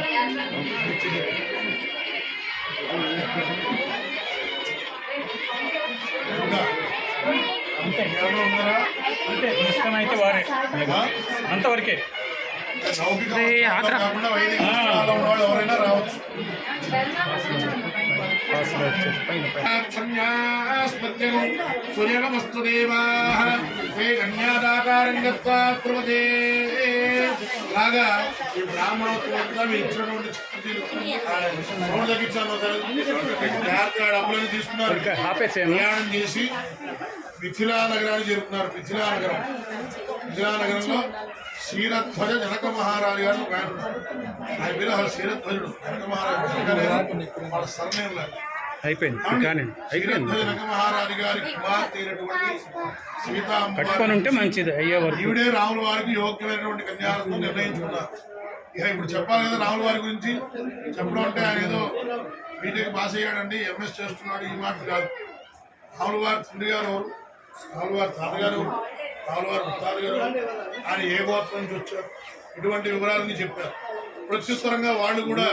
అంతే ఎవరు ఉన్నారా? అంతే ఇష్టమైతే వారే అంతవరకే. లౌకిక కాకుండా వైదిక వాళ్ళు ఎవరైనా రావచ్చు. సూర్యగమస్తు దేవాః తే కన్యాదాకారం గత్వా కుర్వతే. లాగా ఈ బ్రాహ్మణోత్సవం మీరు ఇచ్చినటువంటి సౌండ్ తగ్గించాను. జాగ్రత్తగా డబ్బులను తీసుకున్నారు, ప్రయాణం చేసి మిథిలా నగరానికి చేరుకున్నారు. మిథిలా నగరంలో క్షీరధ్వజ జనక మహారాజు గారు ఒక ఆయన ఉన్నారు. ఆయన పేరు అసలు క్షీరధ్వజుడు. జనక మహారాజు వాళ్ళ సర్నేం లేదు. క్షీరధ్వజ జనక మహారాజు గారి కుమార్తె అయినటువంటి కట్టుకొని ఉంటే మంచిది అయ్యేవారు. ఈవిడే రాముల వారికి యోగ్యమైనటువంటి కన్యారత్నం నిర్ణయించుకున్నారు. ఇక ఇప్పుడు చెప్పాలి కదా రాముల వారి గురించి. చెప్పడం అంటే ఆయన ఏదో బీటెక్ పాస్ అయ్యాడండి, ఎంఎస్ చేస్తున్నాడు, ఈ మాట కాదు. రాముల వారి తండ్రి గారు ఎవరు, రాముల వారి తాతగారు ఎవరు, రాముల వారి ముత్తాత గారు, ఆయన ఏ గోత్రం నుంచి వచ్చారు, ఇటువంటి వివరాలన్నీ చెప్పారు. ప్రత్యుత్తరంగా వాళ్ళు కూడా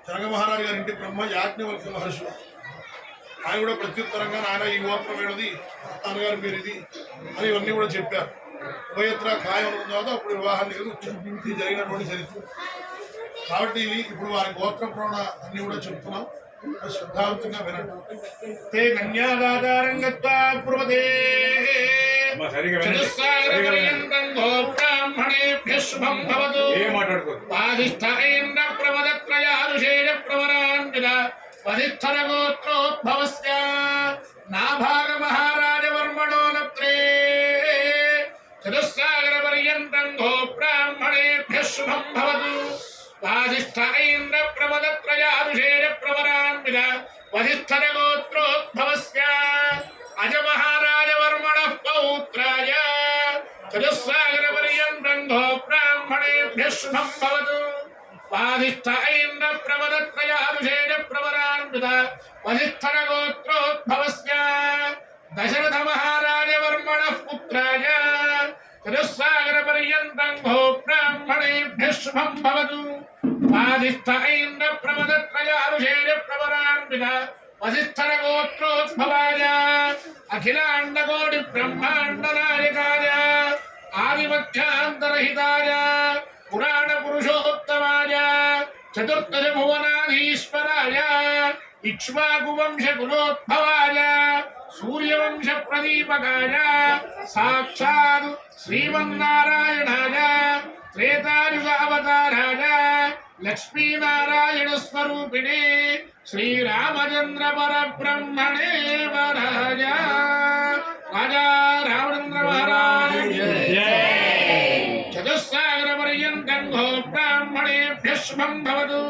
జనక మహారాజు గారి ఇంటి బ్రహ్మ యాజ్ఞవల్క్య మహర్షి ఆయన కూడా ప్రత్యుత్తరంగా నాయన ఈ గోత్రం ఏడది, తాతగారి పేరు ఇది అని ఇవన్నీ కూడా చెప్పారు. ఉభయత్ర ఖాయం అనుకున్న తర్వాత అప్పుడు వివాహానికి ఇది జరిగినటువంటి చరిత్ర. కాబట్టి ఇప్పుడు వారి గోత్ర పురాణ అన్ని కూడా చెప్తున్నాం, శ్రద్ధావంతంగా వినండి. తే కన్యాదాకారం గత్వా కుర్వతే చతుస్సాగరపర్యంతం గోబ్రాహ్మణేభ్యః శుభం భవతు. వాదిష్ఠేంద్ర ప్రమదత్రయారుషేయ ప్రవరాన్విత వధిష్ఠర గోత్రోద్భవస్య నాభాగ మహారాజవర్మణో నత్రే. చతుస్సాగరపర్యంతం గోబ్రాహ్మణేభ్యః శుభం భవతు. వాదిష్ఠేంద్ర ప్రమదత్రయారుషేయ ప్రవరాన్విత వధిష్ఠర గోత్రోద్భవస్య అజమహారాజవర్మణః పౌత్రాయ. చతుస్సాగరపర్యంతం గోబ్రాహ్మణేభ్యః శుభం భవతు. వాదిష్ఠేంద్ర ప్రమదత్రయారుషేయ ప్రవరాన్విత వధిష్ఠర గోత్రోద్భవస్య దశరథ మహారాజవర్మణః పుత్రాయ. చతుస్సాగరపర్యంతం గోబ్రాహ్మణేభ్యః శుభం భవతు. వాదిష్ఠేంద్ర ప్రమదత్రయారుషేయ ప్రవరాన్విత వధిష్ఠర గోత్రోద్భవాయ అఖిలాండకోటి బ్రహ్మాండ నాయకాయ ఆదిమధ్యాంతరహితాయ పురాణ పురుషోత్తమాయ చతుర్దశ భువనాధీశ్వరాయ ఇక్ష్వాకు వంశ కులోద్భవాయ సూర్యవంశ ప్రదీపకాయ సాక్షాత్ శ్రీమన్నారాయణాయ త్రేతాయుగ అవతారాయ లక్ష్మీనారాయణ స్వరూపిణే శ్రీరామచంద్ర పరబ్రహ్మణే వరాయ. రాజా రామచంద్ర మహారాజ్. చతుస్సాగరపర్యంతం గోబ్రాహ్మణేభ్యః శుభం భవతు.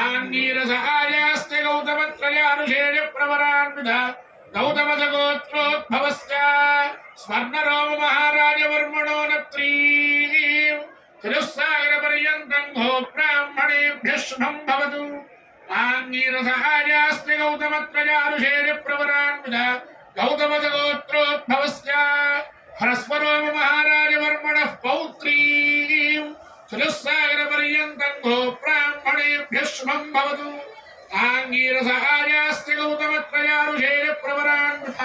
ఆంగీరసాయాస్తి గౌతమత్రయారుషేయ ప్రవరాన్విత గౌతమస గోత్రోద్భవస్య స్వర్ణరోమ మహారాజవర్మణో నత్రీ. చతుస్సాగరపర్యంతం గోబ్రాహ్మణేభ్యః శుభం భవతు. ఆంగీరసాయాస్తి గౌతమత్రయారుషేయ ప్రవరాన్విత గౌతమస గోత్రోద్భవస్య హ్రస్వరోమ మహారాజవర్మణః పౌత్రీ. చతుస్సాగరపర్యంతం గోబ్రాహ్మణేభ్యః శుభం భవతు. ఆంగీరసాయాస్తి గౌతమత్రయారుషేయ ప్రవరాన్విత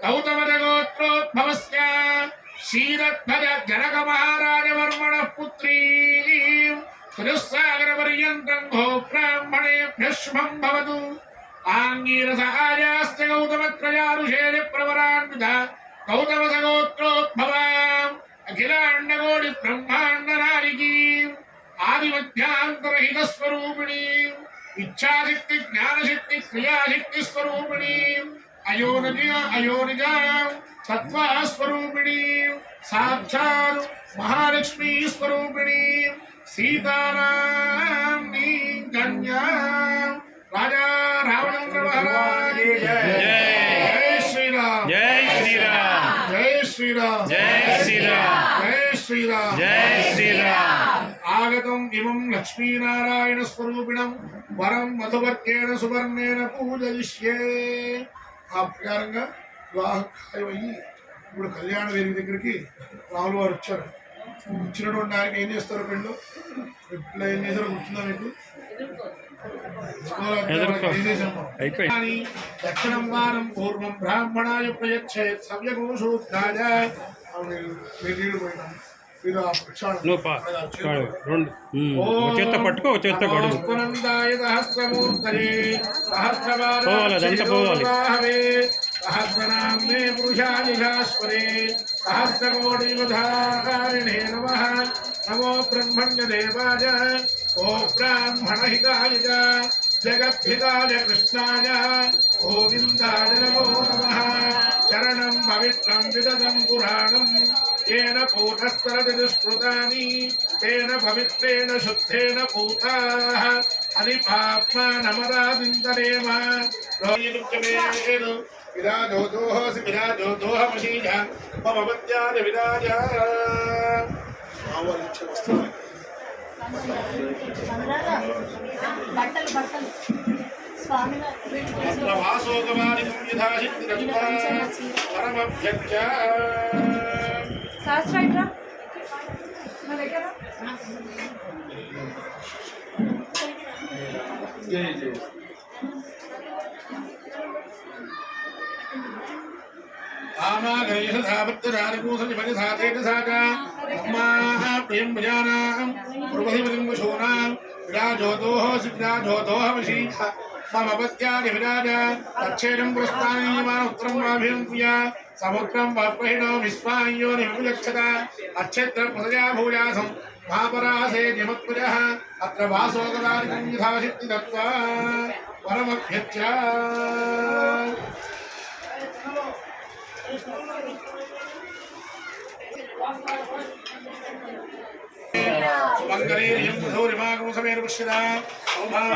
గౌతమస గోత్రోద్భవస్య క్షీరధ్వజ జనక మహారాజవర్మణః పుత్రీ. చతుస్సాగరపర్యంతం భో బ్రాహ్మణేభ్యः శుభం భవతు ఆంగీరసాయాస్య గౌతమత్రయారుషేయ ప్రవరాన్విత గౌతమసగోత్రోద్భవాం అఖిలాండకోటి బ్రహ్మాండ నారికీ ఆదిమధ్యాంతరహిత స్వరూపిణీ ఇచ్ఛాశక్తి జ్ఞానశక్తి క్రియాశక్తి స్వరూపిణీ అయోనిజ సత్వస్వరూపిణీ సాక్షాత్ మహాలక్ష్మీ స్వరూపిణీ సీతారాం కన్యా రాజా రావణేంద్ర మహారాజ్ జై శ్రీరామ్ జై శ్రీరామ్ జై శ్రీరామ్ జై శ్రీరామ్ జై శ్రీరామ్ జై శ్రీరామ్ ఆగతం ఇమం లక్ష్మీనారాయణ స్వరూపిణం వరం మధువర్గేణ సువర్ణేన పూజయిష్యే. ఆ ప్రకారంగా వివాహకాయమయ్యి ఇప్పుడు కళ్యాణ వేదిక దగ్గరికి రాములు వారు వచ్చారు. వచ్చినటువంటి ఆయనకి ఏం చేస్తారు పెళ్ళు ఎట్లా ఏం చేశారో గుర్తుందా మీకు? అయిపోయి దక్షిణం వారం పూర్వం బ్రాహ్మణాయ ప్రయచ్చేత్ సవ్యకోశోద్ధాయ మీరు పోయినాం. మీరు ఆ ప్రక్షాళన నువ్వు రెండు చేత్తో పట్టుకో చేత్తో కడుగు పోవాలి అదంతా పోవాలి. సహస్రనామ్నే పురుషాలిఘాస్వరే సహస్రకోటివధారిణే నమః. నమో బ్రహ్మణ్యదేవాయ ఓ బ్రాహ్మణహితాయ జగద్ధితాయ కృష్ణాయ గోవిందాయ నమో నమః. చరణం పవిత్రం విదదం పురాణం येन पूतस्तरति दुष्कृतानि तेन पवित्रेण शुद्धेन पूताः अधिपाप्मानमदादिन्तरेम. विराजोदोहसि विराजोदोहमशीज मम मत्यानि विराज. బట్టలు స్వామి వాసోగమానికం యథాశక్తి పరమభ్యచ్చ. శాస్త్రైట్రా నా దగ్గర ప్రియం భజానాం పూర్వధిపతింశూనాం విరాజోదోహసి విరాజోదోహమశీఘ మమ పత్యాని విరాజ. తచ్ఛేదం పురస్తానీయమాన ఉత్తరం వాభియంత్య సముద్రం వాప్రహిణో విశ్వాయ్యో నివిలక్షత అక్షేత్ర ప్రజా భూయాసం మహాపరాసే నిమత్పుజః అత్ర వాసోగదారికం యథాశక్తి దత్వా వరమభ్యచ్చ.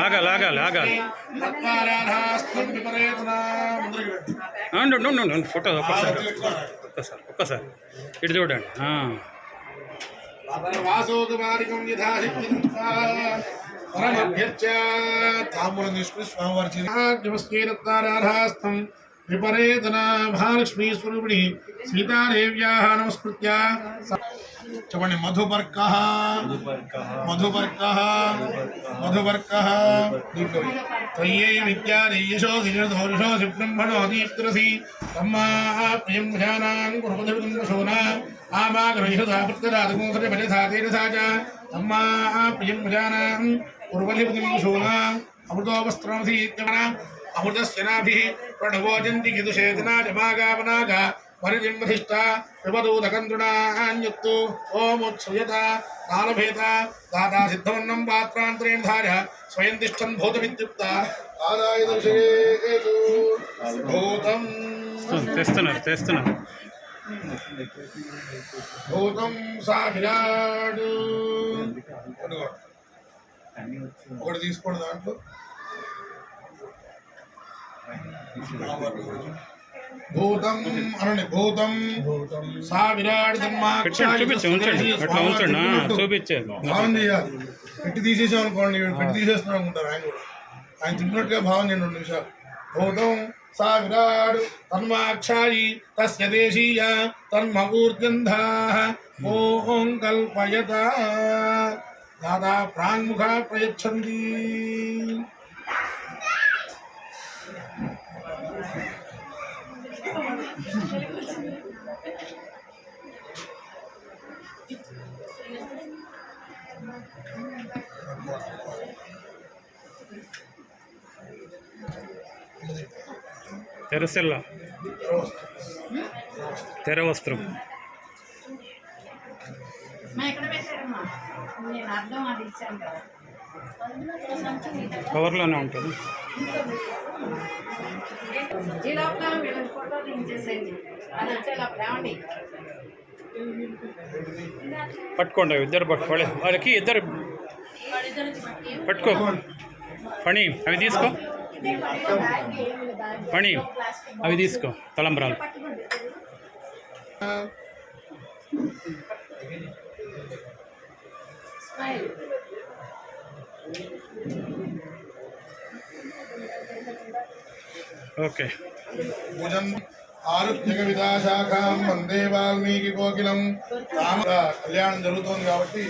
ఆగాలి ఆగాలి ఆగాలి ఫోటో ఒక్కసారి ఇటు చూడండి. వాసోగమారికం యథాశక్తి పరమభ్యచ్చ. తాంబూలం తీసుకుని స్వామివారి నమస్కీరత్నారాధాస్థం విపరేతన మహాలక్ష్మీ స్వరూపిణి సీతాదేవ్యాః నమస్కృత్య చెప్పండి. మధుపర్కః మధుపర్కః మధుపర్కః. దీంట్లో త్వయ్యేయ విద్యాదేయశోసి నిర్ధోషోసి బ్రహ్మణో దీప్తిరసి బ్రహ్మా ప్రియం భజానాం కుర్వధిపతింశూనా ఆమాగృహృదాపృత్తరాధకుంసరి భజసాతేజసా చ బ్రహ్మా ప్రియం భజానాం కుర్వధిపతింశూనా అమృతోపస్త్రమసి అమృతస్య నాభిః ప్రణవోజంతి కిదుషేతనా జమాగాపనాగ పరిజింవధిష్ట విపదూదకంతుడాన్యుక్తు ఓముత్సూయత కాలభేత దాతా సిద్ధవన్నం పాత్రాంతరేణ ధార్య స్వయం తిష్టన్ భూతమిత్యుక్త ఆదాయ దర్శయేతు భూతం తెస్తున్నారు భూతం సా విరాట్. ఒకటి తీసుకోండి దాంట్లో భూతం అనండి. భూతం సా విరాట్ చూపించాను భావన చేయాలి. పెట్టి తీసేసాం అనుకోండి, పెట్టి తీసేస్తున్నాం అనుకుంటారు ఆయన కూడా. ఆయన తిన్నట్టుగా భావన చేయండి 2 నిమిషాలు. భూతం సా విరాట్ తన్మాక్షాయి తస్య దేశీయ తన్మూర్త్యంధాః ఓం కల్పయత. దాదా ప్రాంగుఖ ప్రయచ్చంతి. తెరసెల్ల తెర వస్త్రం. మా ఎక్కడ పెట్టారమ్మా? నేను అర్థం అది ఇచ్చాను కదా. కవర్లోనే ఉంటుంది. ఈ లోపల వీళ్ళకి ఫోటో దించేసేయండి. అది వచ్చేలోపల ఏమండి? పట్టుకోండి, ఇద్దరు పట్టుకోవాలి. వాళ్ళకి ఇద్దరు పట్టుకో. పని అవి తీసుకో, పని అవి తీసుకో, తలంబ్రాలు. స్మైల్. ఓకే. భుజం ఆరుత్యక విదాశాఖాం వందే వాల్మీకి కోకిలం. రామ కళ్యాణం జరుగుతోంది కాబట్టి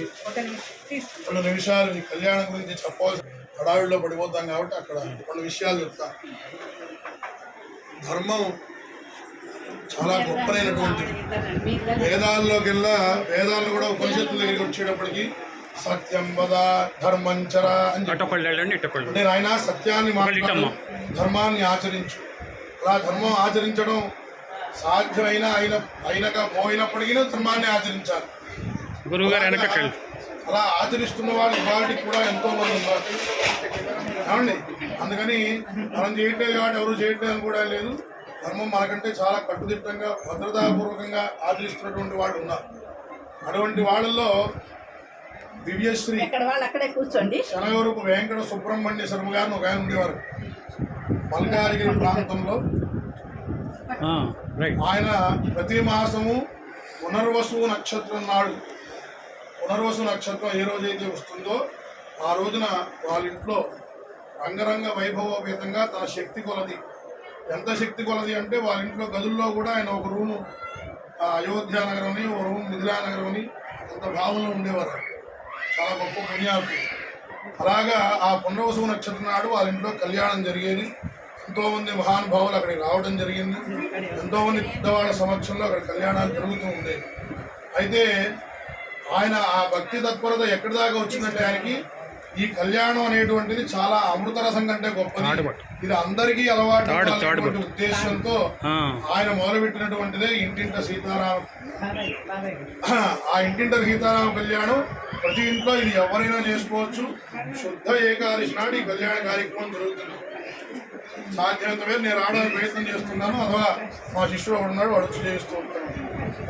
2 నిమిషాలు ఈ కళ్యాణం గురించి చెప్పవలసి హడావిడిలో పడిపోతాం కాబట్టి అక్కడ 2 విషయాలు చెప్తాను. ధర్మం చాలా గొప్పనైనటువంటిది. వేదాల్లోకెల్లా వేదాలను కూడా ఉపనిషత్తుల దగ్గరికి వచ్చేటప్పటికి సత్యం వద ధర్మం చర అని చెప్పి అంటే ఆయన సత్యాన్ని మాట్లాడు, ధర్మాన్ని ఆచరించు. అలా ధర్మం ఆచరించడం సాధ్యమైన పోయినప్పటికీ ధర్మాన్ని ఆచరించాలి. గురువుగారు వెనకకెళ్ళి అలా ఆచరిస్తున్న వాళ్ళు వాటికి కూడా ఎంతో మంది ఉన్నారు ఏమండి. అందుకని మనం చేయట్లేదు కాబట్టి ఎవరు చేయట్లేదు అని కూడా లేదు. ధర్మం మనకంటే చాలా కట్టుదిట్టంగా భద్రతాపూర్వకంగా ఆచరిస్తున్నటువంటి వాళ్ళు ఉన్నారు. అటువంటి వాళ్ళల్లో దివ్యశ్రీ అక్కడే కూర్చోండి. శనగవరపు వెంకట సుబ్రహ్మణ్య శర్మ గారిని ఒక ఆయన ఉండేవారు మల్కాజిగిరి ప్రాంతంలో. ఆయన ప్రతి మాసము పునర్వసు నక్షత్రం నాడు, పునర్వసు నక్షత్రం ఏ రోజైతే వస్తుందో ఆ రోజున వాళ్ళ ఇంట్లో రంగరంగ వైభవోపేతంగా తన శక్తి కొలది, ఎంత శక్తి కొలది అంటే వాళ్ళ ఇంట్లో గదుల్లో కూడా ఆయన ఒక రూము అయోధ్య నగరం అని, ఒక రూము మిథిలా నగరం అని అంత భావంలో ఉండేవారు. చాలా గొప్ప పుణ్యాలు. అలాగా ఆ పునర్వసు నక్షత్రం నాడు వాళ్ళ ఇంట్లో కళ్యాణం జరిగేది. ఎంతోమంది మహానుభావులు అక్కడికి రావడం జరిగింది. ఎంతోమంది పెద్దవాళ్ళ సమక్షంలో అక్కడ కళ్యాణాలు జరుగుతూ ఉండేవి. అయితే ఆయన ఆ భక్తి తత్పరత ఎక్కడి దాకా వచ్చిందంటే ఆయనకి ఈ కళ్యాణం అనేటువంటిది చాలా అమృతరసం కంటే గొప్పది, ఇది అందరికీ అలవాటు ఉద్దేశంతో ఆయన మొదలుపెట్టినటువంటిదే ఇంటింట సీతారామ. ఆ ఇంటింట సీతారామ కళ్యాణం ప్రతి ఇంట్లో ఇది ఎవరైనా చేసుకోవచ్చు. శుద్ధ ఏకాదశి నాడు ఈ కళ్యాణ కార్యక్రమం జరుగుతుంది. సాధ్యమైనంత మేర నేను రావడానికి ప్రయత్నం చేస్తున్నాను, అథవా మా శిష్యుడు ఒకడు ఉన్నాడు, వాడు వచ్చి చేస్తూ ఉంటాడు.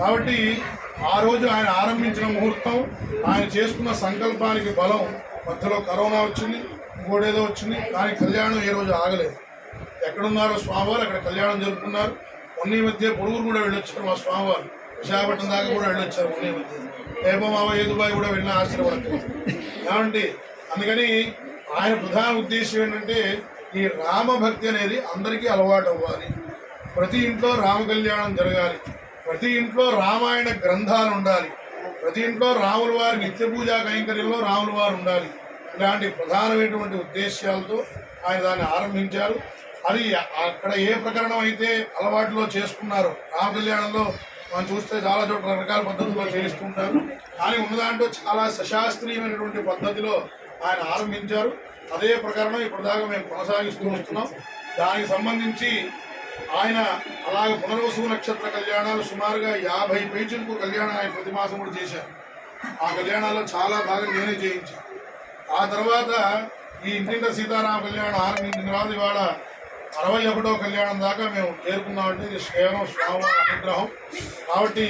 కాబట్టి ఆ రోజు ఆయన ఆరంభించిన ముహూర్తం, ఆయన చేసుకున్న సంకల్పానికి బలం. మధ్యలో కరోనా వచ్చింది, ఇంకోటేదో వచ్చింది, కానీ కళ్యాణం ఏ రోజు ఆగలేదు. ఎక్కడున్నారో స్వామివారు అక్కడ కళ్యాణం జరుపుకున్నారు. మొన్న మధ్య పొడుగురు కూడా వెళ్ళొచ్చారు మా స్వామివారు, విశాఖపట్నం దాకా కూడా వెళ్ళొచ్చారు. మొన్న మధ్య ఏపమావ ఏదుబాయి కూడా వెళ్ళిన ఆశ్చర్యపడతారు ఏమంటే. అందుకని ఆయన ప్రధాన ఉద్దేశం ఏంటంటే ఈ రామభక్తి అనేది అందరికీ అలవాటు అవ్వాలి. ప్రతి ఇంట్లో రామ కళ్యాణం జరగాలి, ప్రతి ఇంట్లో రామాయణ గ్రంథాలు ఉండాలి, ప్రతి ఇంట్లో రాముల వారి నిత్య పూజా కైంకర్యంలో రాముల వారు ఉండాలి. ఇలాంటి ప్రధానమైనటువంటి ఉద్దేశాలతో ఆయన దాన్ని ఆరంభించారు. అది అక్కడ ఏ ప్రకరణం అయితే అలవాటులో చేసుకున్నారో, రామ కళ్యాణంలో మనం చూస్తే చాలా చోట్ల రకరకాల పద్ధతుల్లో చేస్తుంటారు, కానీ ఉన్నదాంట్లో చాలా సశాస్త్రీయమైనటువంటి పద్ధతిలో ఆయన ఆరంభించారు. అదే ప్రకరణం ఇప్పటిదాకా మేము కొనసాగిస్తూ వస్తున్నాం. దానికి సంబంధించి ఆయన అలాగే పునర్వసు నక్షత్ర కళ్యాణాలు సుమారుగా 50 పేజీలకు కళ్యాణం ఆయన ప్రతి మాసం కూడా చేశారు. ఆ కళ్యాణాల్లో చాలా బాగా నేనే చేయించాను. ఆ తర్వాత ఈ ఇంటింట సీతారామ కళ్యాణం ఆరంభించిన తర్వాత ఇవాళ 61వ కళ్యాణం దాకా మేము చేరుకున్నామంటే ఇది కేవలం స్వామి అనుగ్రహం. కాబట్టి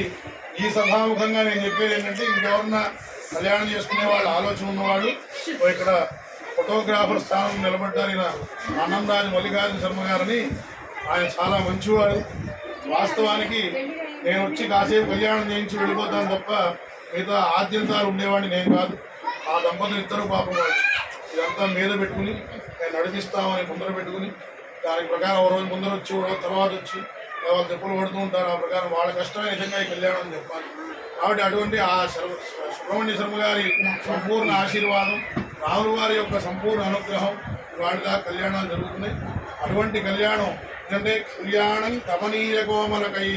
ఈ సభాముఖంగా నేను చెప్పేది ఏంటంటే, ఇంకెవరన్నా కళ్యాణం చేసుకునే వాళ్ళు ఆలోచన ఉన్నవాళ్ళు ఇక్కడ ఫోటోగ్రాఫర్ స్థానం నిలబడ్డారు. ఈయన ఆనందరాజు మల్లికార్జున శర్మ గారని, ఆయన చాలా మంచివాడు. వాస్తవానికి నేను వచ్చి కాసేపు కళ్యాణం చేయించి వెళ్ళిపోతాను తప్ప మిగతా ఆద్యంతాలు ఉండేవాడిని నేను కాదు. ఆ దంపతులు ఇద్దరు పాపం వాళ్ళు ఇదంతా మీద పెట్టుకుని నేను నడిపిస్తామని ముందర పెట్టుకుని, దాని ప్రకారం ఒక రోజు ముందర వచ్చి తర్వాత వచ్చి వాళ్ళు చెప్పులు పడుతూ ఉంటారు. ఆ ప్రకారం వాళ్ళ కష్టమే నిజంగా ఈ కళ్యాణం అని చెప్పాలి. కాబట్టి అటువంటి ఆ సుబ్రహ్మణ్య శర్మ గారి సంపూర్ణ ఆశీర్వాదం, రాముల వారి యొక్క సంపూర్ణ అనుగ్రహం వాటిదా కళ్యాణాలు జరుగుతున్నాయి. అటువంటి కళ్యాణం ఎందుకంటే కళ్యాణం కమనీయ కోమలకై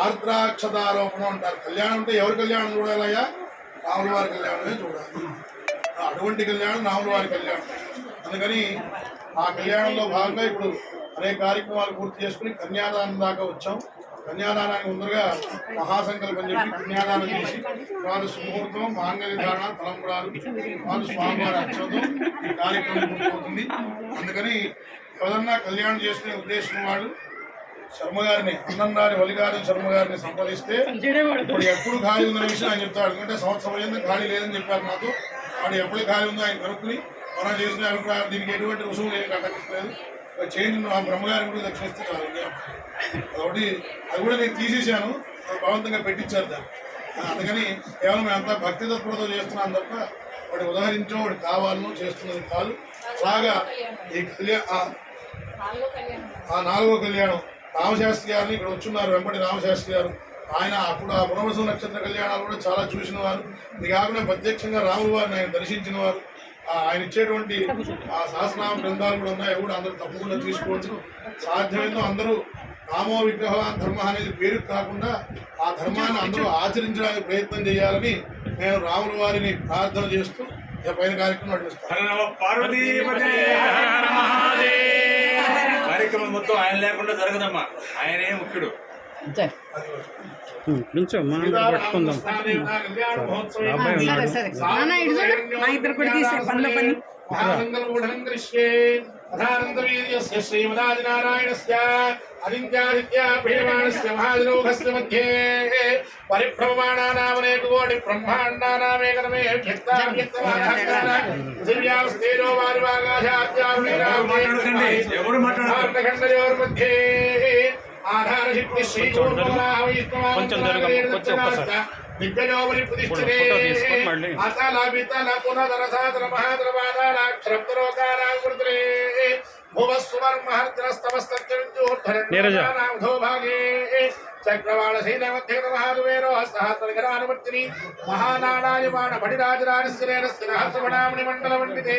ఆర్ద్రాక్షతారోపణం అంటారు. కళ్యాణం అంటే ఎవరి కళ్యాణం చూడాలయ్యా? రాముల వారి కళ్యాణమే చూడాలి. అటువంటి కళ్యాణం రాముల వారి కళ్యాణం. అందుకని ఆ కళ్యాణంలో భాగంగా ఇప్పుడు అనేక కార్యక్రమాలు పూర్తి చేసుకుని కన్యాదానం దాకా వచ్చాం. కన్యాదానానికి ముందరగా మహాసంకల్పం చెప్పి కన్యాదానం చేసి తర్వాత సుముహూర్తం, మాంగళ్య ధారణ, తలంబరాలు, వాళ్ళు స్వామివారి అర్చనతో ఈ కార్యక్రమం పూర్తవుతుంది. అందుకని ఎవరన్నా కళ్యాణం చేసుకునే ఉద్దేశం వాళ్ళు శర్మగారిని, అన్నందారి వల్లిగారి శర్మగారిని సంప్రదిస్తే ఇప్పుడు ఎప్పుడు ఖాళీ ఉందనే విషయం ఆయన చెప్తాడు. ఎందుకంటే సంవత్సరం అయ్యింది ఖాళీ లేదని చెప్పారు నాతో. వాడు ఎప్పుడు ఖాళీ ఉందో ఆయన కనుక్కుని మనం చేసిన అభిప్రాయం దీనికి ఎటువంటి రుసుము నేను కట్టలేదు, చేంజ్ ఆ బ్రహ్మగారిని కూడా దక్షిస్తే చాలు. కాబట్టి అది కూడా నేను తీసేశాను, బలవంతంగా పెట్టించారు దాన్ని. అందుకని కేవలం మేమంతా భక్తి తత్పరతో చేస్తున్నాను తప్ప వాడి ఉదాహరించో వాడు కావాలను చేస్తున్నది కాదు. అలాగా ఈ ఆ 4వ కళ్యాణం రామశాస్త్రి గారిని ఇక్కడ వచ్చున్నారు, వెంపటి రామశాస్త్రి గారు. ఆయన అప్పుడు ఆ పునర్వసు నక్షత్ర కళ్యాణాలు కూడా చాలా చూసిన వారు. ఇది కాకుండా ప్రత్యక్షంగా రాముల వారిని ఆయన దర్శించిన వారు. ఆయన ఇచ్చేటువంటి ఆ సహస్రనామ గ్రంథాలు కూడా ఉన్నాయి, కూడా అందరూ తప్పకుండా తీసుకోవచ్చు. సాధ్యమైందో అందరూ రామో విగ్రహ ధర్మ అనేది పేరు కాకుండా ఆ ధర్మాన్ని అందరూ ఆచరించడానికి ప్రయత్నం చేయాలని నేను రాముల వారిని ప్రార్థన చేస్తూ పైన కార్యక్రమం నడిపిస్తాను. కార్యక్రమం మొత్తం ఆయన లేకుండా జరగదమ్మా, ఆయనే ముఖ్యుడు. కొంచెం మనం పట్టుకుందాం. సరే సరే మా ఇద్దరు కూడా తీసే పనిలో పని. అథానందవీర్యస్య శ్రీమదాదినారాయణస్య అదిత్యాదిత్య ప్రియమాణస్య మహాజనౌఘస్య మధ్యే పరిభ్రమమాణానామనేక కోటి బ్రహ్మాండానామేకరమే వ్యక్తావ్యక్తమానః ఎవరు మాట్లాడతారు మధ్యే ఆధార శక్తి శ్రీ కొంచెం దిగ్గజోపరి ప్రతిష్ఠితే అతల వితల పునదర సాదర మహాదర వాదాక్షరప్తలోకానాం కృత్రే భువస్సువర్మహర్ద్రస్తమస్తత్యోద్ధరణ్యో భాగే చక్రవాళ శైలమధ్యగత మహారువేరో హస్తహాత్మనికరానువర్తిని మహానాడాయమాణ భటిరాజరాజశ్రేరస్థిరహస్తమణామణి మండల వండితే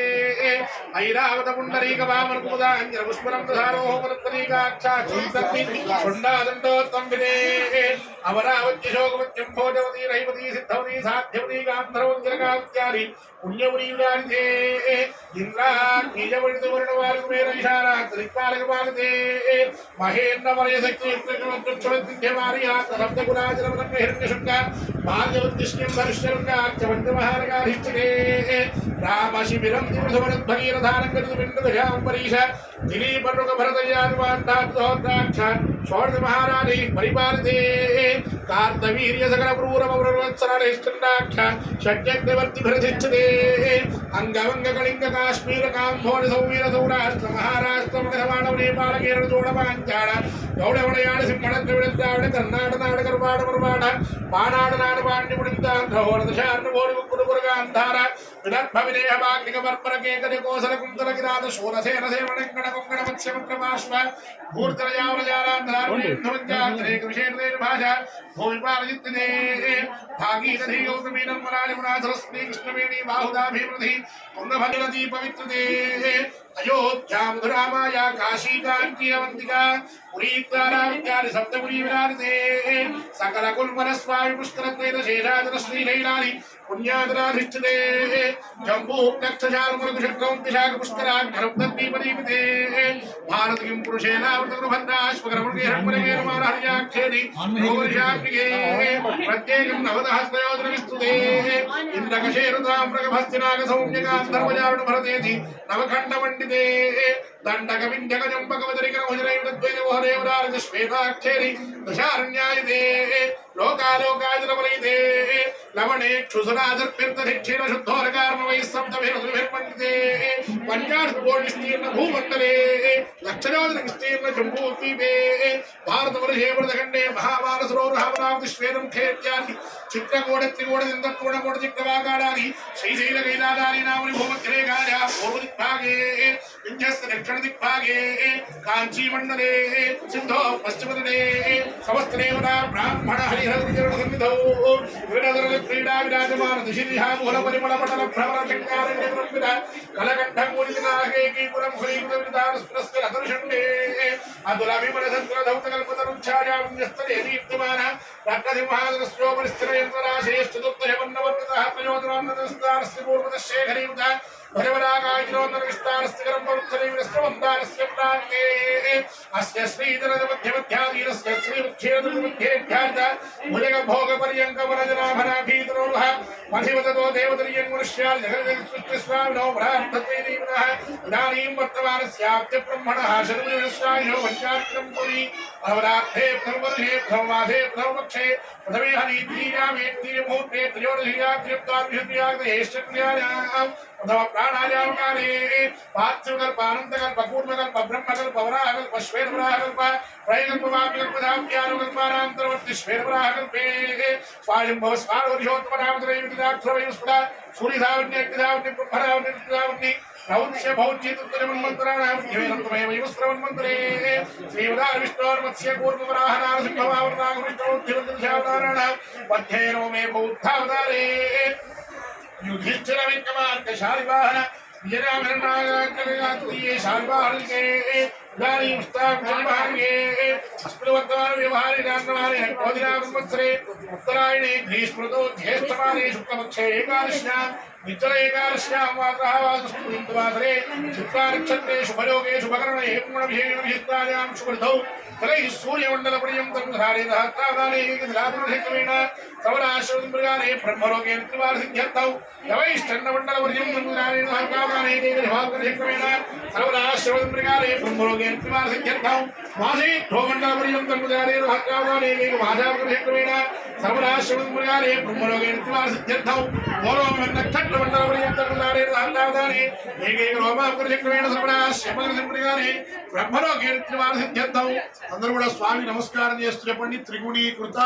ఐరావత పుండరీక వామన కుముదాంజన పుష్పరం ప్రధారోహమనత్తరీకాక్షాక్షుండాదండోత్తంబిదే అమరావత్య శోకమత్యం భోజవతి రైవతి సిద్ధవతి సాధ్యవతి గాంధర్వంజనగాత్యాది పుణ్యమునీయుడానితే ఇంద్రాజ్ఞీయవడిత వర్ణవారు మేర ఇషారాత్ దిక్పాలక పాలితే మహేంద్ర వలయ శక్తి హిరణ్యశుంక బాల్యవద్దిష్ణ్యం ధనుష్యరుంగార్చవంతి మహారగాధిష్ఠితే రామ శిబిరం దివృధవనధ్వరీరధారంగరుపిండదశాంబరీష దిలీపర్ణుక భరతయానువాంతాద్రోద్రాక్ష షోడశ మహారాణి పరిపాలితే కార్తవీర్య సకల క్రూరమవృత్సరనిష్ఠాక్ష షడ్యగ్నివర్తి భరతిచ్చతే అంగవంగ కళింగ కాశ్మీర కాంభోని సౌవీర సౌరాష్ట్ర మహారాష్ట్ర మగధమానవ నేపాళ కేరళ చోళపాంచాళ గౌడవడయాడ సింహణ ద్రవిడ కర్ణాట నాడ కర్వాడ మరువాడ పానాడ నాడ పాండ్యముడింతాంధ్రహోర దశార్ణ భోరి ముక్కుడు పురగాంధార విదర్భ విదేహ భాగ్నిక వర్పర కేకరి కోసల కుంతల కిరాత శూరసేన సేవణంగణ కొంగణ మత్స్యముద్రపాశ్వ భూర్తరయావరజాలాంధ్రాంధ్రేక విశేష భాష భూమిపాలజిత్తే భాగీరథి గౌతమీ నర్మరాళి మునాధరస్మి కృష్ణవేణి బాహుదాభివృద్ధి కుంగభజనదీ పవిత్రతే అయోధ్యా మధురామాయ కాశీ కాంచీయవంతికా పురీద్వారావిద్యాది సప్తపురీ విరాజితే సకల కుల్మన స్వామి పుష్కరద్వైత శేషాచల శ్రీశైలాని పుణ్యాదరాధిష్ఠితే జంబూక్షారుమృగశక్రం విశాఖ పుష్కరాఘ్నరుప్తీపదీపితే భారత కిం పురుషేనావృతభద్రాశ్వకరమృగేర్మారహర్యాక్షేది గోవర్షాగ్నిగే ప్రత్యేకం నవదహస్తయోజన విస్తుతే ఇంద్రకశేరుతామ్రగభస్తినాగ సౌమ్యగాంధర్వజారుణ భరతేతి నవఖండ పండితే దండక వింధ్యక జంబకవదరికర భుజరైవద్వైతమోహదేవరాజ శ్వేతాక్షేరి దశారణ్యాయితే లోకాలోకాజనవరైతే లవణే క్షుసరాజర్పిర్దధిక్షీణ శుద్ధోరకార్మవై శబ్దభిర్వండితే పంచాశకోటి విస్తీర్ణ భూమండలే లక్షయోజన విస్తీర్ణ జంబూద్వీపే భారతవర్షే వృతఖండే మహాభారసరోరహామరావతి శ్వేతం ఖేత్యాది చిత్రకూడ త్రికూడ ఇంద్రకూడ కూడ చిత్రవాకాడాది శ్రీశైల కైలాదాని నామని భూమధ్యరేఖాయ పూర్వదిగ్భాగే వింధ్యస్త దక్షిణ దిగ్భాగే కాంచీమండలే సింధో పశ్చిమతటే సమస్తదేవతా బ్రాహ్మణ హరిహరగురుచరణ సన్నిధౌ వినదర క్రీడా విరాజమాన దిశిదిహాముల పరిమళ పటల భ్రమర శంకారంగ కలకంఠం మూలినాగేకీపురం హ్రీకృత విధాన స్పృస్కర దర్శండే అదుల విమల సంతుల ధౌత కల్పతరుఛాయాం న్యస్తరే దీప్తిమాన रक्तसिंहासनस्योपरिस्थिरयन्त्रराशेश्चतुर्थयवन्नवर्ततः प्रयोजनान्नदस्तारस्य पूर्वतः भजवरागायिरोन्नविस्तारस्य कर्मवृत्तनैविरस्त्रवन्तारस्य प्राङ्गे अस्य श्रीधरमध्यमध्याधीरस्य श्रीमुच्छेदमध्येभ्यार्थ भुजगभोगपर्यङ्कवरजनाभराभीतरोः मधिवततो देवतर्यङ्गुरुष्याः जगदृष्टिस्वामिनो भ्रार्थत्वैरीवनः इदानीं वर्तमानस्याप्त्यब्रह्मणः शर्मनिरस्वामिनो वञ्चार्क्रं पुरी अवरात्रे प्रथमवर्षे प्रथममासे प्रथमपक्षे प्रथमे हरिद्रीयामे त्रिमुहूर्ते त्रयोदशीयात्र्युत्तरविशुद्ध्याग्रहेश्चक्रियायाम् प्रथम प्राणायामकाले पार्थ्यकल्प अनन्तकल्प कूर्मकल्प ब्रह्मकल्प वराहकल्प श्वेतवराहकल्प त्रैकल्पवाप्यकल्पदाप्यानुकल्पानान्तर्वर्ति श्वेतवराहकल्पे स्वायम्भव स्वारोर्योत्तमनामत्रैविदाक्षरवैस्फुटा सूर्यधावन्यग्निधावन्य ब्रह्मधावन्य रौद्रस्य भौज्येतुत्तरमन्मन्त्राणां ध्येयन्तमेवैवस्त्रवन्मन्त्रे श्रीवदार विष्णोर्मत्स्य कूर्मवराहनारसिंहवावरणागविष्णोद्धिवृद्धशावताराणां मध्ये नो मे बौद्धावतारे युधिष्ठिर विक्रमार्क शालिवाहन विजयनामरणागराज्ये शालिवाहनके इदानीं स्थापनमार्गे अस्मिन् वर्तमान व्यवहारे नान्नमाने नक्रोदिनामसंवत्सरे उत्तरायणे ग्रीष्मऋतौ ज्येष्ठमासे शुक्लपक्षे एकादश्यां निचल एकादश्यां मातरः वासरे चित्तानक्षत्रे शुभयोगे शुभकरणे गुणभिषेकविहितायां शुभऋतौ तलैः सूर्यमण्डलपर्यन्तं धारयतः तावदाने एकदिनात्मकमेण सवराश्रमृगाने ब्रह्मलोके त्रिवारसिद्ध्यर्थौ यवैश्चन्नमण्डलपर्यन्तं धारयतः तावदाने एकदिनात्मकमेण सवराश्रमृगाने ब्रह्मलोके त्रिवारसिद्ध्यर्थौ मासेभ्योमण्डलपर्यन्तं धारयतः तावदाने एकमासात्मकमेण सवराश्रमृगाने ब्रह्मलोके त्रिवारसिद्ध्यर्थौ नक्षत्रमण्डलपर्यन्तं धारयतः तावदाने एकैकलोमात्मकमेण सवराश्रमृगाने ब्रह्मलोके त्रिवारसिद्ध्यर्थौ అందరూ కూడా స్వామి నమస్కారం చేస్తూ చెప్పండి. త్రిగుణీకృత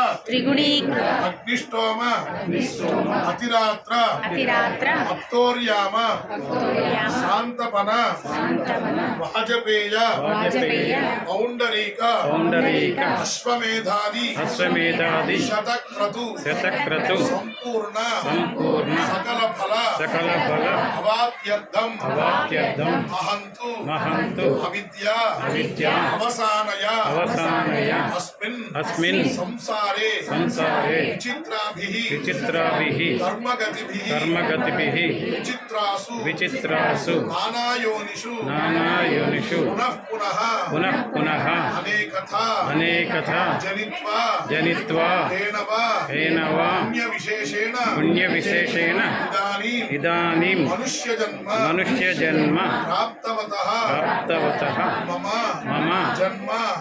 అగ్నిష్టోమ అతిరాత్ర అప్తోర్యామ శాంతపన వాజపేయ పౌండరీక అశ్వమేధాది శతక్రతు సంపూర్ణ సకల ఫల అవాప్యర్థం అహంతు అవిద్య అవసానయ अस्मिन् संसारे विचित्राभिः कर्मगतिभिः विचित्रासु नानायोनिषु पुनः पुनः अनेकथा जनित्वा तेन वा पुण्यविशेषेण इदानीं मनुष्यजन्म प्राप्तवतः मम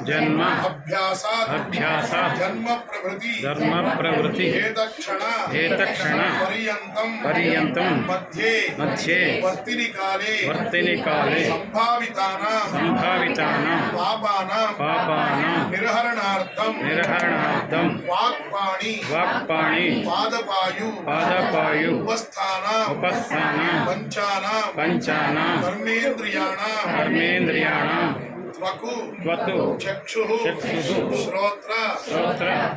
जन्म अभ्यासात् जन्म प्रवृत्ति एतक्षण पर्यन्तं मध्ये वर्तिनि काले संभावितानां पापानां निर्हरणार्थं वाक्पाणि पादपायु उपस्थानां पंचानां कर्मेन्द्रियाणां त्वतु चक्षुः श्रोत्र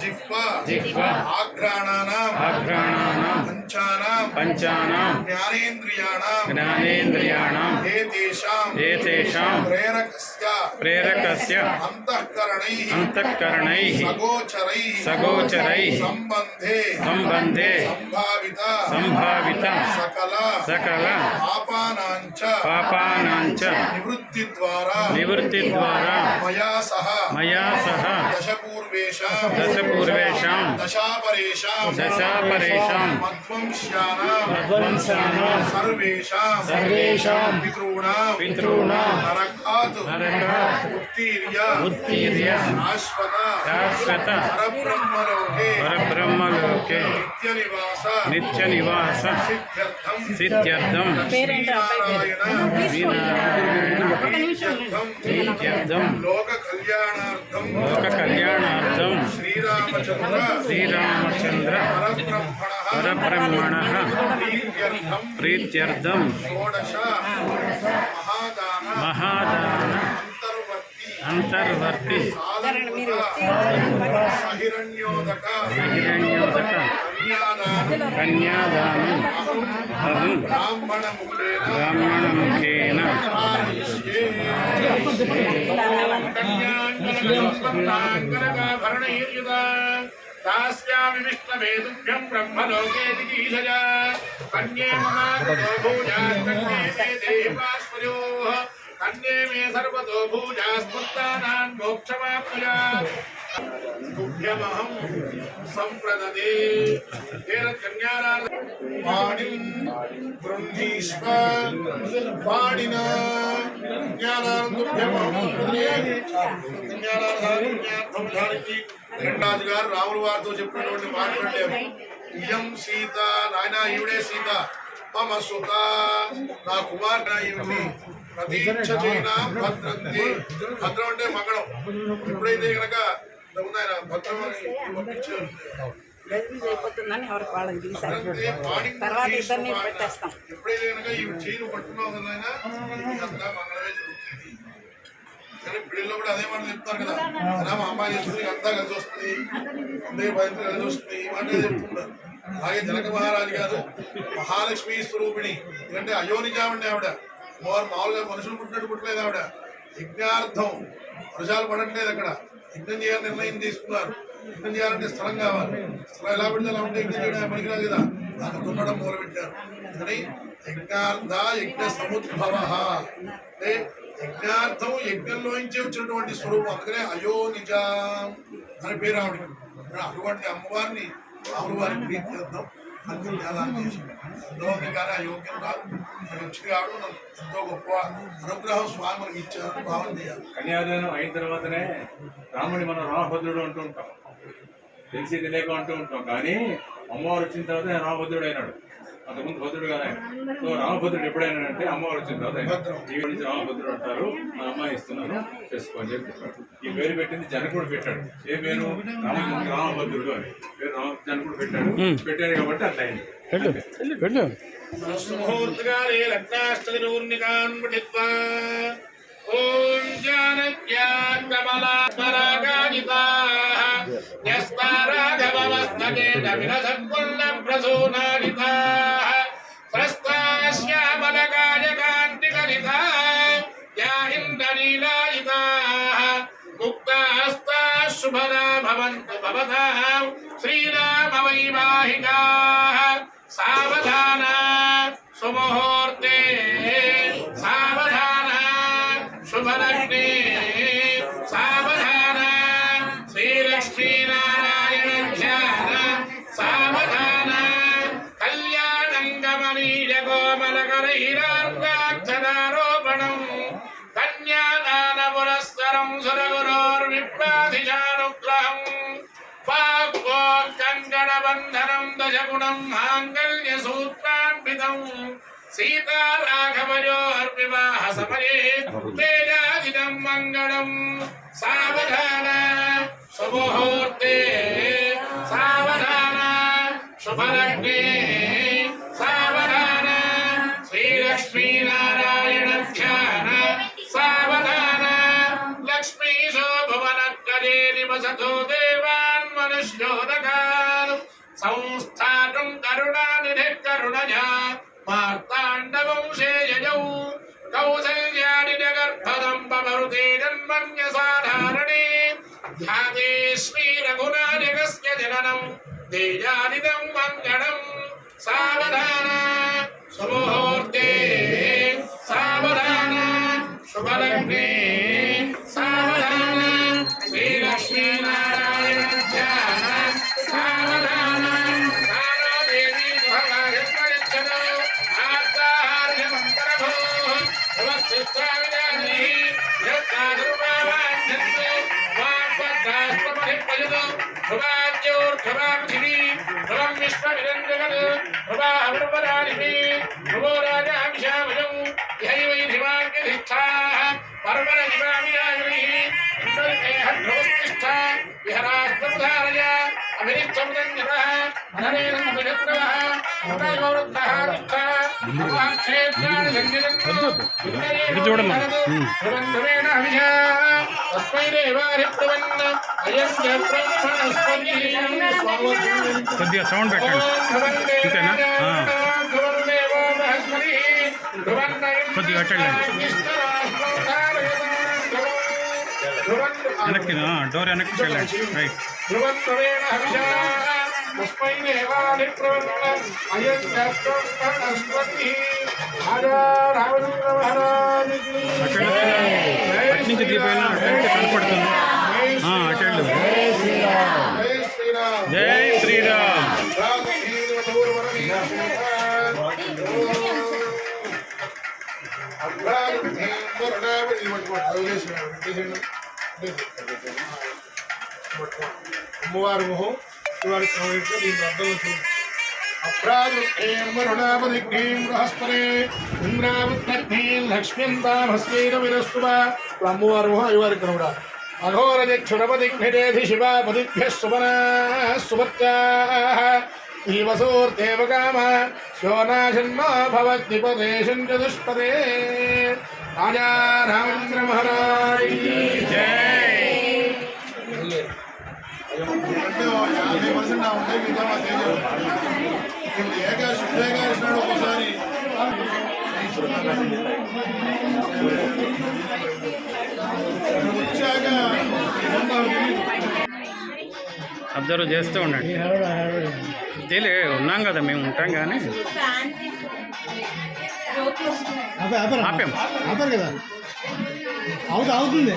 जिह्वा आघ्राणानां पंचानां ज्ञानेन्द्रियाणां एतेषां प्रेरकस्य अन्तःकरणैः सगोचरैः सम्बन्धे संभाविता सकल पापानाञ्च निवृत्तिद्वारा मया सह दशपूर्वेषां दशापरेषां मध्वंस्यानां सर्वेषां पितॄणां नरकात् उत्तीर्य शाश्वत परब्रह्मलोके नित्यनिवास सिद्ध्यर्थं लोक कल्याणार्थं श्रीरामचंद्र परब्रह्मणः प्रीत्यर्थं महादान अंतर्वर्ती हिरण्योदक कन्यादानम् अहं ब्राह्मणमुखेन तास्यामि विष्णवे तुभ्यं ब्रह्मलोके दिगीषया कन्ये ममागतो भूयास्तन्ये मे देवास्मयोः कन्ये मे सर्वतो भूयास्मुत्तानान् मोक्षमाप्नुयात् तुभ्यमहं सम्प्रददे तेन कन्यारार्थ पाणिं गृह्णीष्व पाणिना జ్ఞానానందుభ్యమహం జ్ఞానార్థం ధారికి రెండాజు గారు రాముల వారితో చెప్పినటువంటి మాట్లాడలేము ఇయం సీత నాయన ఈవిడే సీత మమ సుత నా కుమార్తె ఈవిని ప్రతీక్ష చేయన భద్రంతి భద్రం అంటే మంగళం ఎప్పుడైతే కనుక ఆయన భద్రం అని పంపించారు గదిబిజి అయిపోతుందని ఎవరికి వాళ్ళకి తీసారు తర్వాత ఇద్దరిని పెట్టేస్తాం ఎప్పుడైతే కనుక ఈ చైన్ పట్టుకున్నావు కదా ఆయన ఇదంతా మంగళమే జరుగుతుంది కానీ పిల్లలు కూడా అదే మాట చెప్తారు కదా అలా మా అమ్మాయి చేస్తుంది అంతా కలిసి వస్తుంది అందే భయంతో కలిసి వస్తుంది ఈ మాట చెప్తున్నారు అలాగే జనక మహారాజు గారు మహాలక్ష్మి స్వరూపిణి ఎందుకంటే అయోనిజామండి ఆవిడ మామూలుగా మనుషులు పుట్టినట్టు పుట్టలేదు ఆవిడ యజ్ఞార్థం వర్షాలు పడట్లేదు అక్కడ యజ్ఞం చేయాలని నిర్ణయం తీసుకున్నారు యజ్ఞం చేయాలంటే స్థలం కావాలి స్థలం ఎలా పెడితే అలా ఉంటే యజ్ఞం చేయడం పనికిరాదు కదా దాన్ని దున్నడం మొదలుపెట్టారు అందుకని యజ్ఞార్థ యజ్ఞ సముద్భవ అంటే యజ్ఞార్థం యజ్ఞంలోంచి వచ్చినటువంటి స్వరూపం అందుకనే అయోనిజాం అని పేరు ఆవిడకి అటువంటి అమ్మవారిని రాముల వారికి ప్రీతి చేద్దాం అన్ని జ్ఞానాలు చేసి ఎంతో కానీ అయోగ్యం కాదు మనకి వచ్చింది కాబట్టి మనం ఎంతో గొప్ప అనుగ్రహం స్వామి మనకి ఇచ్చారని భావన చేయాలి కన్యాదానం అయిన తర్వాతనే రాముడి మనం రామభద్రుడు అంటూ ఉంటాం తెలిసి తెలియక అంటూ ఉంటాం కానీ అమ్మవారు వచ్చిన తర్వాత ఆయన రామభద్రుడు అయినాడు అంతకుముందు భద్రుడు కానీ సో రామభద్రుడు ఎప్పుడైనా అంటే అమ్మవారు వచ్చిన తర్వాత ఈ నుంచి రామభద్రుడు అంటారు మా అమ్మాయి ఇస్తున్నాను చేసుకోని చెప్పి చెప్పాడు ఈ పేరు పెట్టింది జనకుడు పెట్టాడు ఏ పేరు రామభద్రుడు అని పేరు జనకుడు పెట్టాడు కాబట్టి అట్లా అయింది ముహూర్తకాలే లగ్నాష్టదినూర్ణికాన్ పఠిత్వా ఓం జానక్యాకమలాపరాగాజితాః యస్తారాఘవమస్తకేన వినసత్కుల్లప్రసూనాలితాః స్రస్తాశ్యామలకాయకాంతికలితాః యాహిందలీలాయితాః ముక్తాస్తాః శుభదా భవంతు భవతాః శ్రీరామవైవాహికాః సావధాన సుముహూర్తే సావధాన శుభలగ్నే సావధాన శ్రీలక్ష్మీనారాయణ ధ్యాన సావధాన కళ్యాణం గమనీయ కోమలకరహిరార్గాక్షరారోపణం కన్యాదాన పురస్సరం సురగురోర్విప్రాధిశానుగ్రహం కంకణబంధనం దశగుణం మాంగళ్యసూత్రాన్వితం సీతారాఘవయోర్వివాహ సమరే తేజాదిదం మంగళం సావధాన సుముహూర్తే సావధాన శుభలగ్నే సావధాన శ్రీలక్ష్మీనారాయణ ధ్యాన సావధాన లక్ష్మీ శోభవనకరే నివసతో దేవాన్ మనుష్యోదకాలు సంస్థానం కరుణానిధి కరుణజా మార్తాండవంశే యజౌ కౌసల్యాని గర్భదంబమరుతే జన్మన్య సాధారణే ధ్యాతే శ్రీ రఘునాయకస్య జననం తేజాదిదం మంగళం సావధాన సుముహూర్తే సావధాన శుభలగ్నే సావధాన శ్రీలక్ష్మీనారాయణ ధ్యాన సావధాన సారాదేవీ భవాయత్మరిచ్చద ఆర్తాహార్యమంతరభో భవస్థిత్రావిదాని యత్తాదుర్భావాన్యంతో వాగ్వద్దాస్తమహిపయదు భవాజ్యోర్ధవాపృథివీ భవం విశ్వవిరంజగత్ భవాహవృపరాణిపి భవో రాజాభిషామయం ఇహైవైధివాగ్యధిష్ఠాః పర్వర జివామియాయురిః ఇంద్రదేహధ్రువస్థిష్ఠ విహరాస్త్రముధారయ అభిరిచ్చముదంజనః అననేన అభినత్రవః ఉదయోరుద్ధః తిష్ఠ అవాక్షేత్రాణి సంజనంతు ధ్రువంధ్రువేణ అభిషా తస్మై దేవారిప్రవన్న అయం చ బ్రహ్మణస్పతి కొద్దిగా సౌండ్ పెట్టండి అంతేనా కొద్దిగా పెట్టండి వెనక్కి డోర్ వెనక్కి వెళ్ళండి రైట్ ధ్రువత్రవేణ హర్షా తస్మై దేవాని ప్రవన్న అయం శాస్త్రోక్తస్వతి రాజా రామచంద్ర మహారాజుకి అటు నుంచి దిగిపోయిన అటు కనపడుతుంది అటు వెళ్ళు. జై శ్రీరామ్ జై శ్రీరామ్. అమ్మవారి మొహం శివారి క్రమంలో దీని అర్థం చూడండి. అప్రాదుర్మరుణాపదిగ్నీం బృహస్పతే ఇంద్రావత్నీం లక్ష్మ్యంతామస్మీన విరస్తువ. అమ్మవారి మొహం అయ్యవారి క్రమడా అఘోరజక్షురపదిఘ్నిరేధి శివాపదిభ్యः సుమనా సుమత్యాః ఈవసోర్దేవకామ శోనాశన్మో భవద్విపదేశం చతుష్పదే. రాజా రామచంద్ర మహారాజ్ జై. 50% ఉంటాయి మిగతా మా తేజం ఏకాశి నాడు ఒకసారి వచ్చాక అబ్జర్వ్ చేస్తూ ఉండండి. ఇదేలే ఉన్నాం కదా మేము ఉంటాం కానీ ఆపాం. ఆపారు కదా అవుతుంది.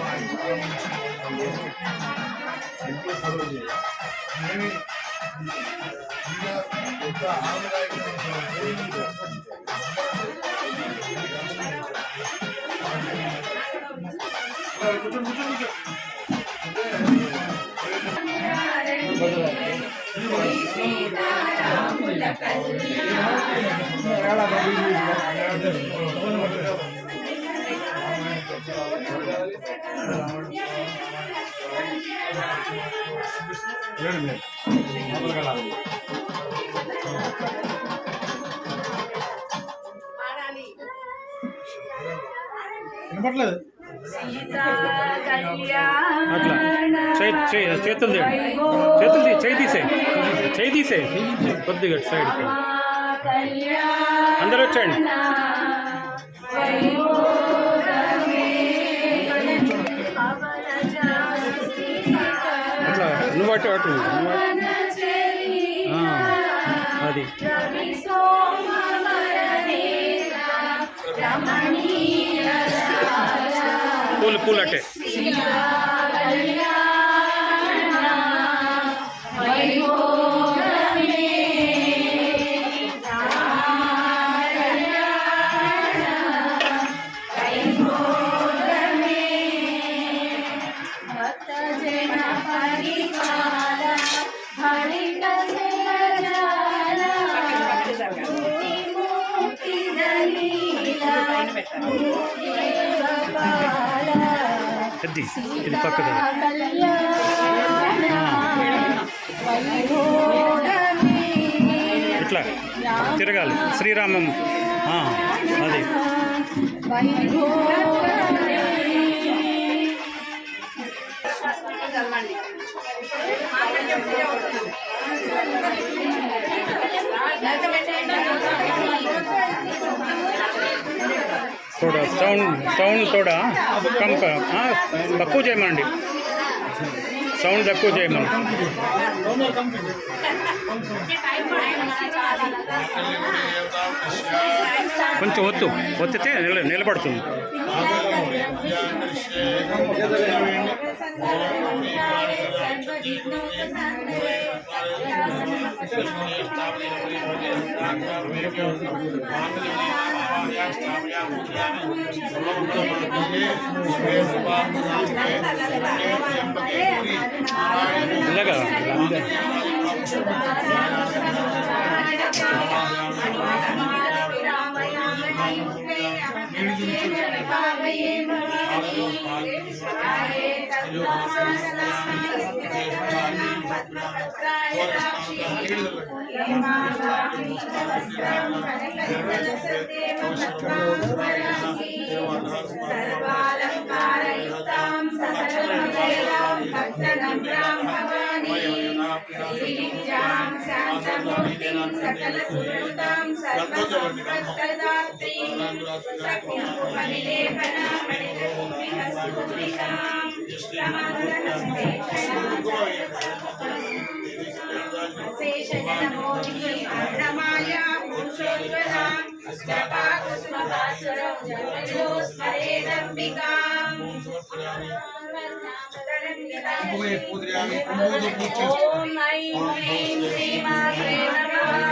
వినపట్లేదు. అట్లా చేతులు చేయి తీసే కొద్దిగా సైడ్ అందరూ వచ్చేయండి. అట్లా నువ్వు అటు అది పూలు అట్టే ఇది పక్కన ఇట్లా తిరగాలి శ్రీరామం అది थोड़ा సౌండ్ थोड़ा कम తక్కువ చేయమండి. సౌండ్ తక్కువ చేయమని. కొంచెం ఒత్తితే నిలబడుతుంది. ఇలాగా ఓం ఐం హ్రీం శ్రీమాత్రే నమః.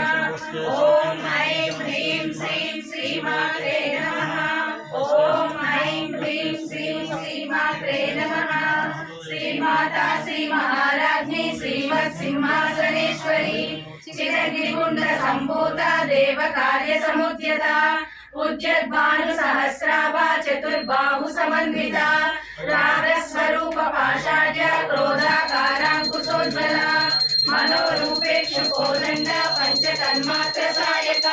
ఓం ఐం హ్రీం శ్రీం శ్రీమాత్రే నమః. ఓం ఐం హ్రీం శ్రీం శ్రీమాత్రే నమః. శ్రీమాతా శ్రీ మహారాజ్ఞి శ్రీమత్ సింహాసనేశ్వరి చిరగ్నిగుండ సంభూత దేవ కార్య సముద్యత ఉజ్జద్భాను సహస్రాభ చతుర్బాహు సమన్విత రాగస్వరూప పాషాఢ్య క్రోధాకారాంకుశోజ్వల మనోరూపేక్షు కోదండ పంచతన్మాత్ర సాయక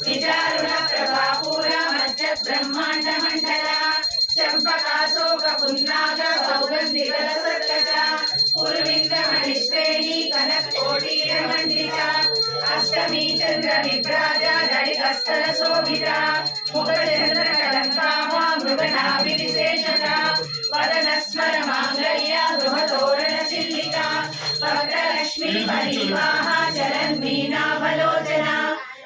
విచారుణ ప్రభాపూర మధ్య బ్రహ్మాండ మండల చంపకాశోక పున్నాగ సౌగంధికల సర్కజ కురువింద మణిశ్రేణి కనక కోటీర మండిత అష్టమి చంద్ర విభ్రాజ దడికస్తర శోభిత ముఖ చంద్ర కలంకామ మృగనాభి విశేషత వదన స్మర మాంగళ్య గృహతోరణ చిల్లిక వక్రలక్ష్మీ పరివాహ చరన్మీనాభలోచన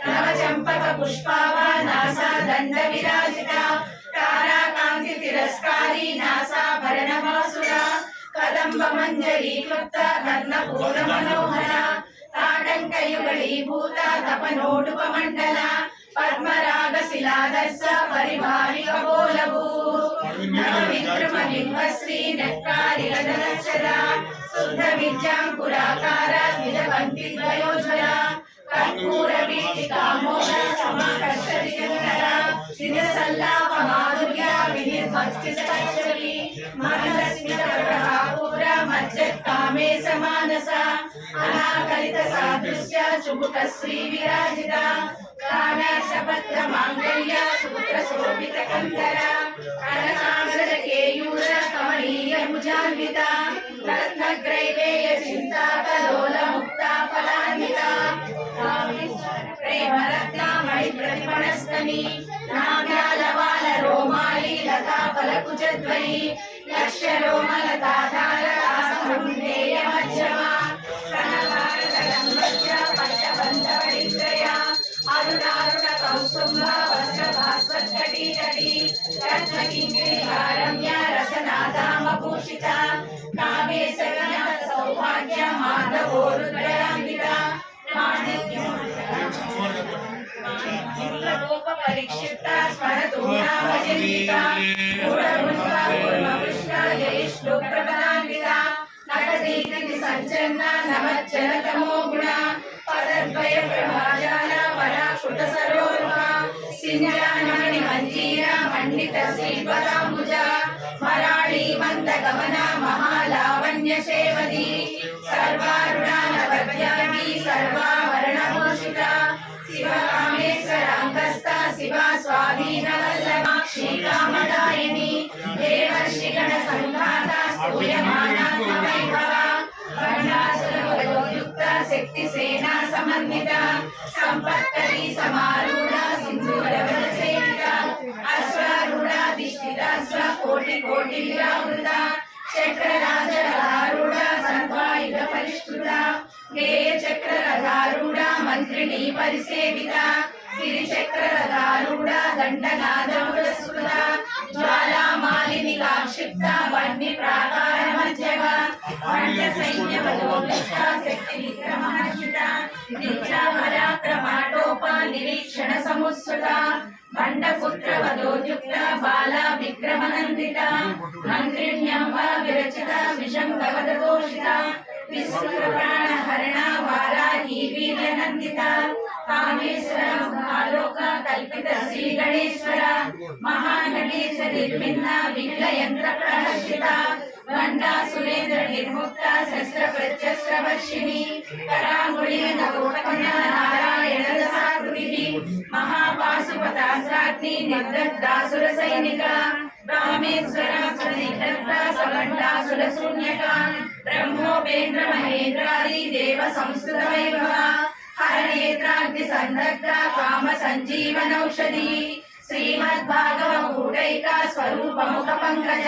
నవచంపక పుష్పావ నాసా దండ విరాజిత తారాకాంతి తిరస్కారి నాసాభరణమాసుర కదంబ మంజరీ క్లుప్త కర్ణపూర మనోహర తాటంకయుగళీభూత తపనోడుప మండల పద్మరాగ శిలాదర్శ పరిభావి కబోలభూ విక్రమ బింబశ్రీ నక్కారి గదలక్షర శుద్ధ విద్యాంకురాకార నిజవంతి ద్వయోజ్వల కర్పూర వీటికామోద సమాకర్షరి చందర శిరసల్లాప మాధుర్య వినిర్భక్తిత కచ్చరి మనస్మిత ప్రభాపూర మజ్జత్ కామే సమానస అనాకలిత సాదృశ్య శుభుక శ్రీ విరాజిత కావ్యాసపత్ర మాంగళ్య సూత్ర శోభిత కంధర కనకాంగద కేయూర కమనీయ భుజాన్విత రత్నగ్రైవేయ చింతాకలోల ముక్త ఫలాన్విత ప్రేమరత్నామణి ప్రతిపణస్తని నామ్యాలవాల రోమాలి లతా ఫలకుజద్వయి లక్ష్య రోమలతాధార ఆసముందేయ మధ్యమ స్తనభారతలంబజ్జ పట్టబంధవడిత్రయ అరుణారుణ కౌస్తుభ వస్త్ర భాస్వత్కటీతటి రత్నకింకిణికారమ్య రసనాదామభూషిత కామేశవ్య సౌభాగ్య మాధవోరుద్రయాన్విత రూప పరిక్షిప్త స్మరతూనామజనీక పూర్వృష్ట జయిష్ణు ప్రపదాన్విత నటదీకృతి సంచన్న నమజ్జన తమో గుణ పదద్వయ ప్రభాజాల పరాక్షుట సరోరుహ సింజానమణి మంజీర మండిత శ్రీపదాంబుజ మరాళీ మంద గమన మహాలావణ్య సేవది సర్వారుణానవద్యామి సర్వాభరణభూషిత శివకామేశ్వరాంగస్థ శివ స్వాధీన వల్లభాక్షి కామదాయిని దేవర్షిగణ సంఘాత స్తూయమానాత్మవైభవ వర్ణాసురవయోయుక్త శక్తి సేనా సమన్విత సంపత్కరీ సమారూఢ సింధూరవన సేవిత అశ్వారూఢ దిష్టిత స్వ కోటి కోటి విరావృత చక్రరాజరథారూఢ సర్వాయుధ పరిష్కృత గేయ చక్రరథారూఢ మంత్రిణీ పరిసేవిత గిరిచక్రరథారూఢ దండనాద పురస్కృత జ్వాలామాలిని కాక్షిప్త వన్య ప్రాకార మధ్యగ మండ సైన్య బలోభిష్ట శక్తి విక్రమహర్షిత నిత్యాపరాక్రమాటోప నిరీక్షణ సముత్సుత బండపుత్ర వదోద్యుక్త బాల విక్రమనందిత మంత్రిణ్యంబ విరచిత విషంగవదోషిత విశ్వప్రాణ హరణ వారాహి వీర్యనందిత కామేశ్వర ఆలోక కల్పిత శ్రీ గణేశ్వర మహాగణేశ నిర్మిన్న విఘ్న యంత్ర ప్రహర్షిత గండా సురేంద్ర నిర్ముక్త శస్త్ర ప్రత్యస్త్ర వర్షిణి కరాంగుళి నవోపన నారాయణ దశాకృతి మహాపాశుపతాస్రాగ్ని నిర్దగ్ధాసుర సైనిక రామేశ్వర ప్రతిదగ్ధ సగండాసుర శూన్యక బ్రహ్మోపేంద్ర మహేంద్రాది దేవ సంస్కృత వైభవ హరనేత్రాగ్ని సందగ్ధ కామ సంజీవనౌషధి శ్రీమద్భాగవ కూటైక స్వరూపముఖ పంకజ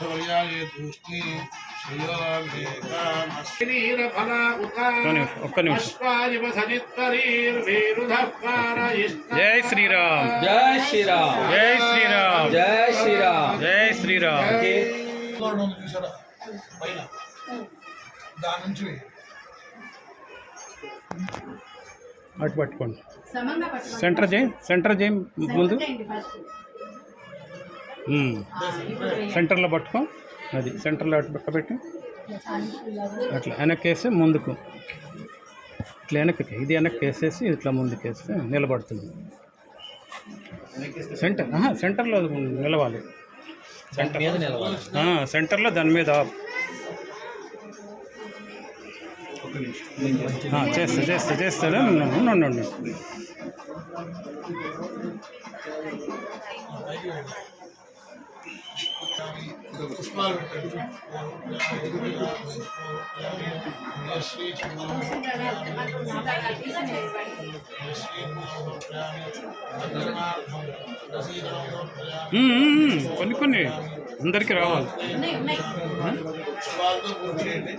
వర్యాయే తూష్ణి శ్రీరఫల ఉత ఒక్క నిమిషం అశ్వాజివ సజిత్తరీర్వేరుధః పారయిష్ణ జై శ్రీరామ్ జై శ్రీరామ్ జై శ్రీరామ్ జై శ్రీరామ్ జై శ్రీరామ్ చూసారా పైన దాని నుంచి అటు పట్టుకోండి సమంగా పట్టుకోండి. సెంటర్ చేయి ముందు చేయండి ఫస్ట్. సెంటర్లో పట్టుకో అది సెంటర్లో అటు పక్క పెట్టి అట్లా వెనక్కేసి ముందుకు ఇట్లా వెనక్కి ఇది వెనక్కి వేసేసి ఇట్లా ముందుకు వేస్తే నిలబడుతుంది సెంటర్లో నిలవాలి సెంటర్లో దాని మీద చేస్తాడు ఉండండి పుష్పాలు కొన్ని అందరికీ రావాలి పుష్పాలతో పూర్తి చేయండి.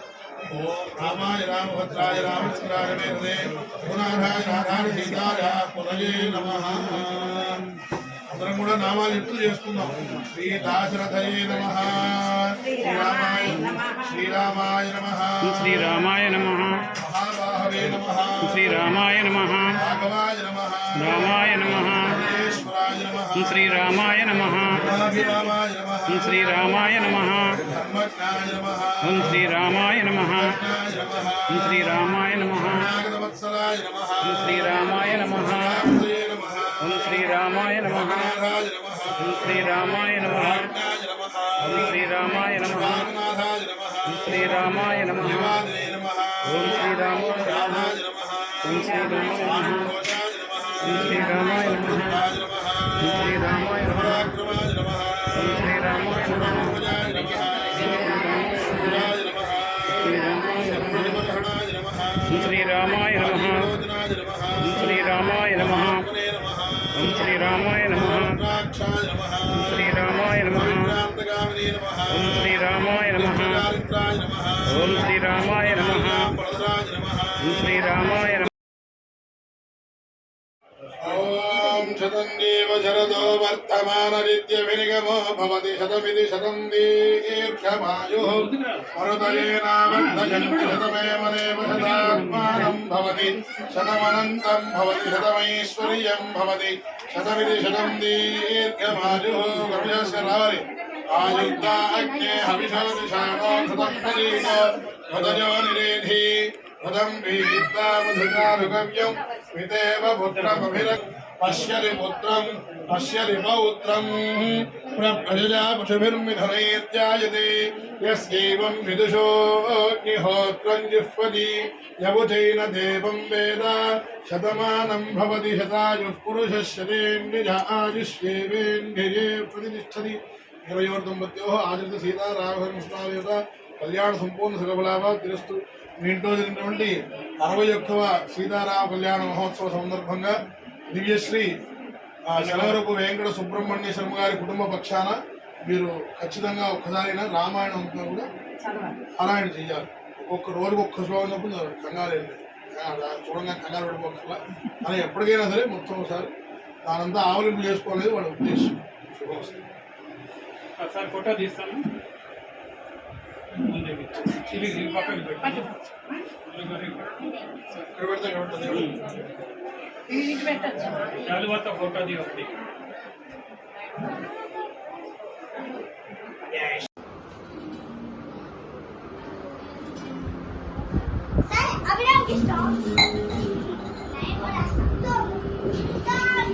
ఓం రామాయ రామభద్రాయ రామచంద్రాయ వేదనే పునారాయ రాధాయ సీతాయ పునయే నమః. అందరం కూడా నామాలు ఎత్తు చేసుకుందాం. శ్రీ దాశరథయే నమః, శ్రీరామాయ నమః, శ్రీరామాయ నమః, మహాబాహవే నమః, శ్రీరామాయ నమః, రాఘవాయ నమః, రామాయ నమః, మహేశ్వరాయ నమః, శ్రీరామాయ నమః, అభిరామాయ నమః, శ్రీరామాయ నమః, ధర్మజ్ఞాయ నమః, శ్రీరామాయ నమః, జ్ఞాయ నమః, శ్రీరామాయ నమః, నాగవత్సలాయ నమః, శ్రీరామాయ నమః, రామజయ నమః, శ్రీరామాయ నమః, నారాయ నమః, శ్రీరామాయ నమః, జ్ఞాయ నమః, శ్రీరామాయ నమః, నాథాయ నమః, శ్రీరామాయ నమః, దేవాయ నమః, శ్రీరామాయ రామాయ నమః, శ్రీరామాయ నమః, శ్రీరామాయ నమః, శ్రీరామాయ నమః, శ్రీరామాయ నమః, పరాక్రమాయ నమః, శ్రీరామాయ నమః, భుజాయ నమః, శూరాయ నమః, శంభునిమహణాయ నమః, శ్రీరామాయ నమః, విరోధనాయ నమః, శ్రీరామాయ నమః, పునే నమః, శ్రీరామాయ నమః, ద్రాక్షాయ నమః, శ్రీరామాయ నమః, క్రాంతగామినే నమః, శ్రీరామాయ నమః, చారిత్రాయ నమః, ఓం శ్రీరామాయ నమః, వరదరాజ నమః. శ్రీరామాయ నమః. ఓం శతం దేవ శరదో వర్తమానరిత్యవినిగమో భవతి శతమిది శతం దీర్ఘమాయుః మరుదయేనావర్ధయంతి శతమేవనేవ శతాత్మానం భవతి శతమనంతం భవతి శతమైశ్వర్యం భవతి శతమిది శతం దీర్ఘమాయుః గరుడస్య రారి ఆయుక్తా అగ్నే హవిషోదిశానో శతం పరీతో భదజో నిరేధి పదం వీత్తా మధుకారుగవ్యం విదేవ పుత్రమభిర పశ్యరి పుత్రం పశ్యరి పౌత్రం ప్రజా పశుభిర్మిథునైర్జాయతే యస్యైవం విదుషోऽగ్నిహోత్రం జిహ్వతి యబుధైన దేవం వేద శతమానం భవతి శతాయుః పురుషः శతేంద్రియ ఆయుష్యేవేంద్రియే ప్రతిష్టతి 29 ఆదిత్య సీతా రాఘవ కళ్యాణ సంపూర్ణ సుఖఫలాభ తిరుస్తూ మీ ఇంట్లో జరిగినటువంటి 61వ సీతారామ కళ్యాణ మహోత్సవ సందర్భంగా దివ్యశ్రీ శలవరపు వెంకట సుబ్రహ్మణ్య శర్మ గారి కుటుంబ పక్షాన మీరు ఖచ్చితంగా ఒక్కసారైనా రామాయణం అంతా కూడా పారాయణ చేయాలి. ఒక్కొక్క రోజుకి ఒక్క శ్లోకం చొప్పున కంగారు ఏంటి చూడంగా కంగారు పడిపోకర్లా అని ఎప్పటికైనా సరే మొత్తం ఒకసారి దానంతా ఆవలింపు చేసుకోవాలనేది వాళ్ళ ఉద్దేశం. శుభమస్తు. ఒకసారి ఫోటో తీస్తాను. ఇది పక్కన పెట్టు. ఇక్కడ పెడితే ఇక్కడ ఉంటుంది. ఇది పెట్టచ్చు. శాలువాతో ఫోటో ది ఒకటి. Sir, Abhinav ki stop. Nahi bola. So, start.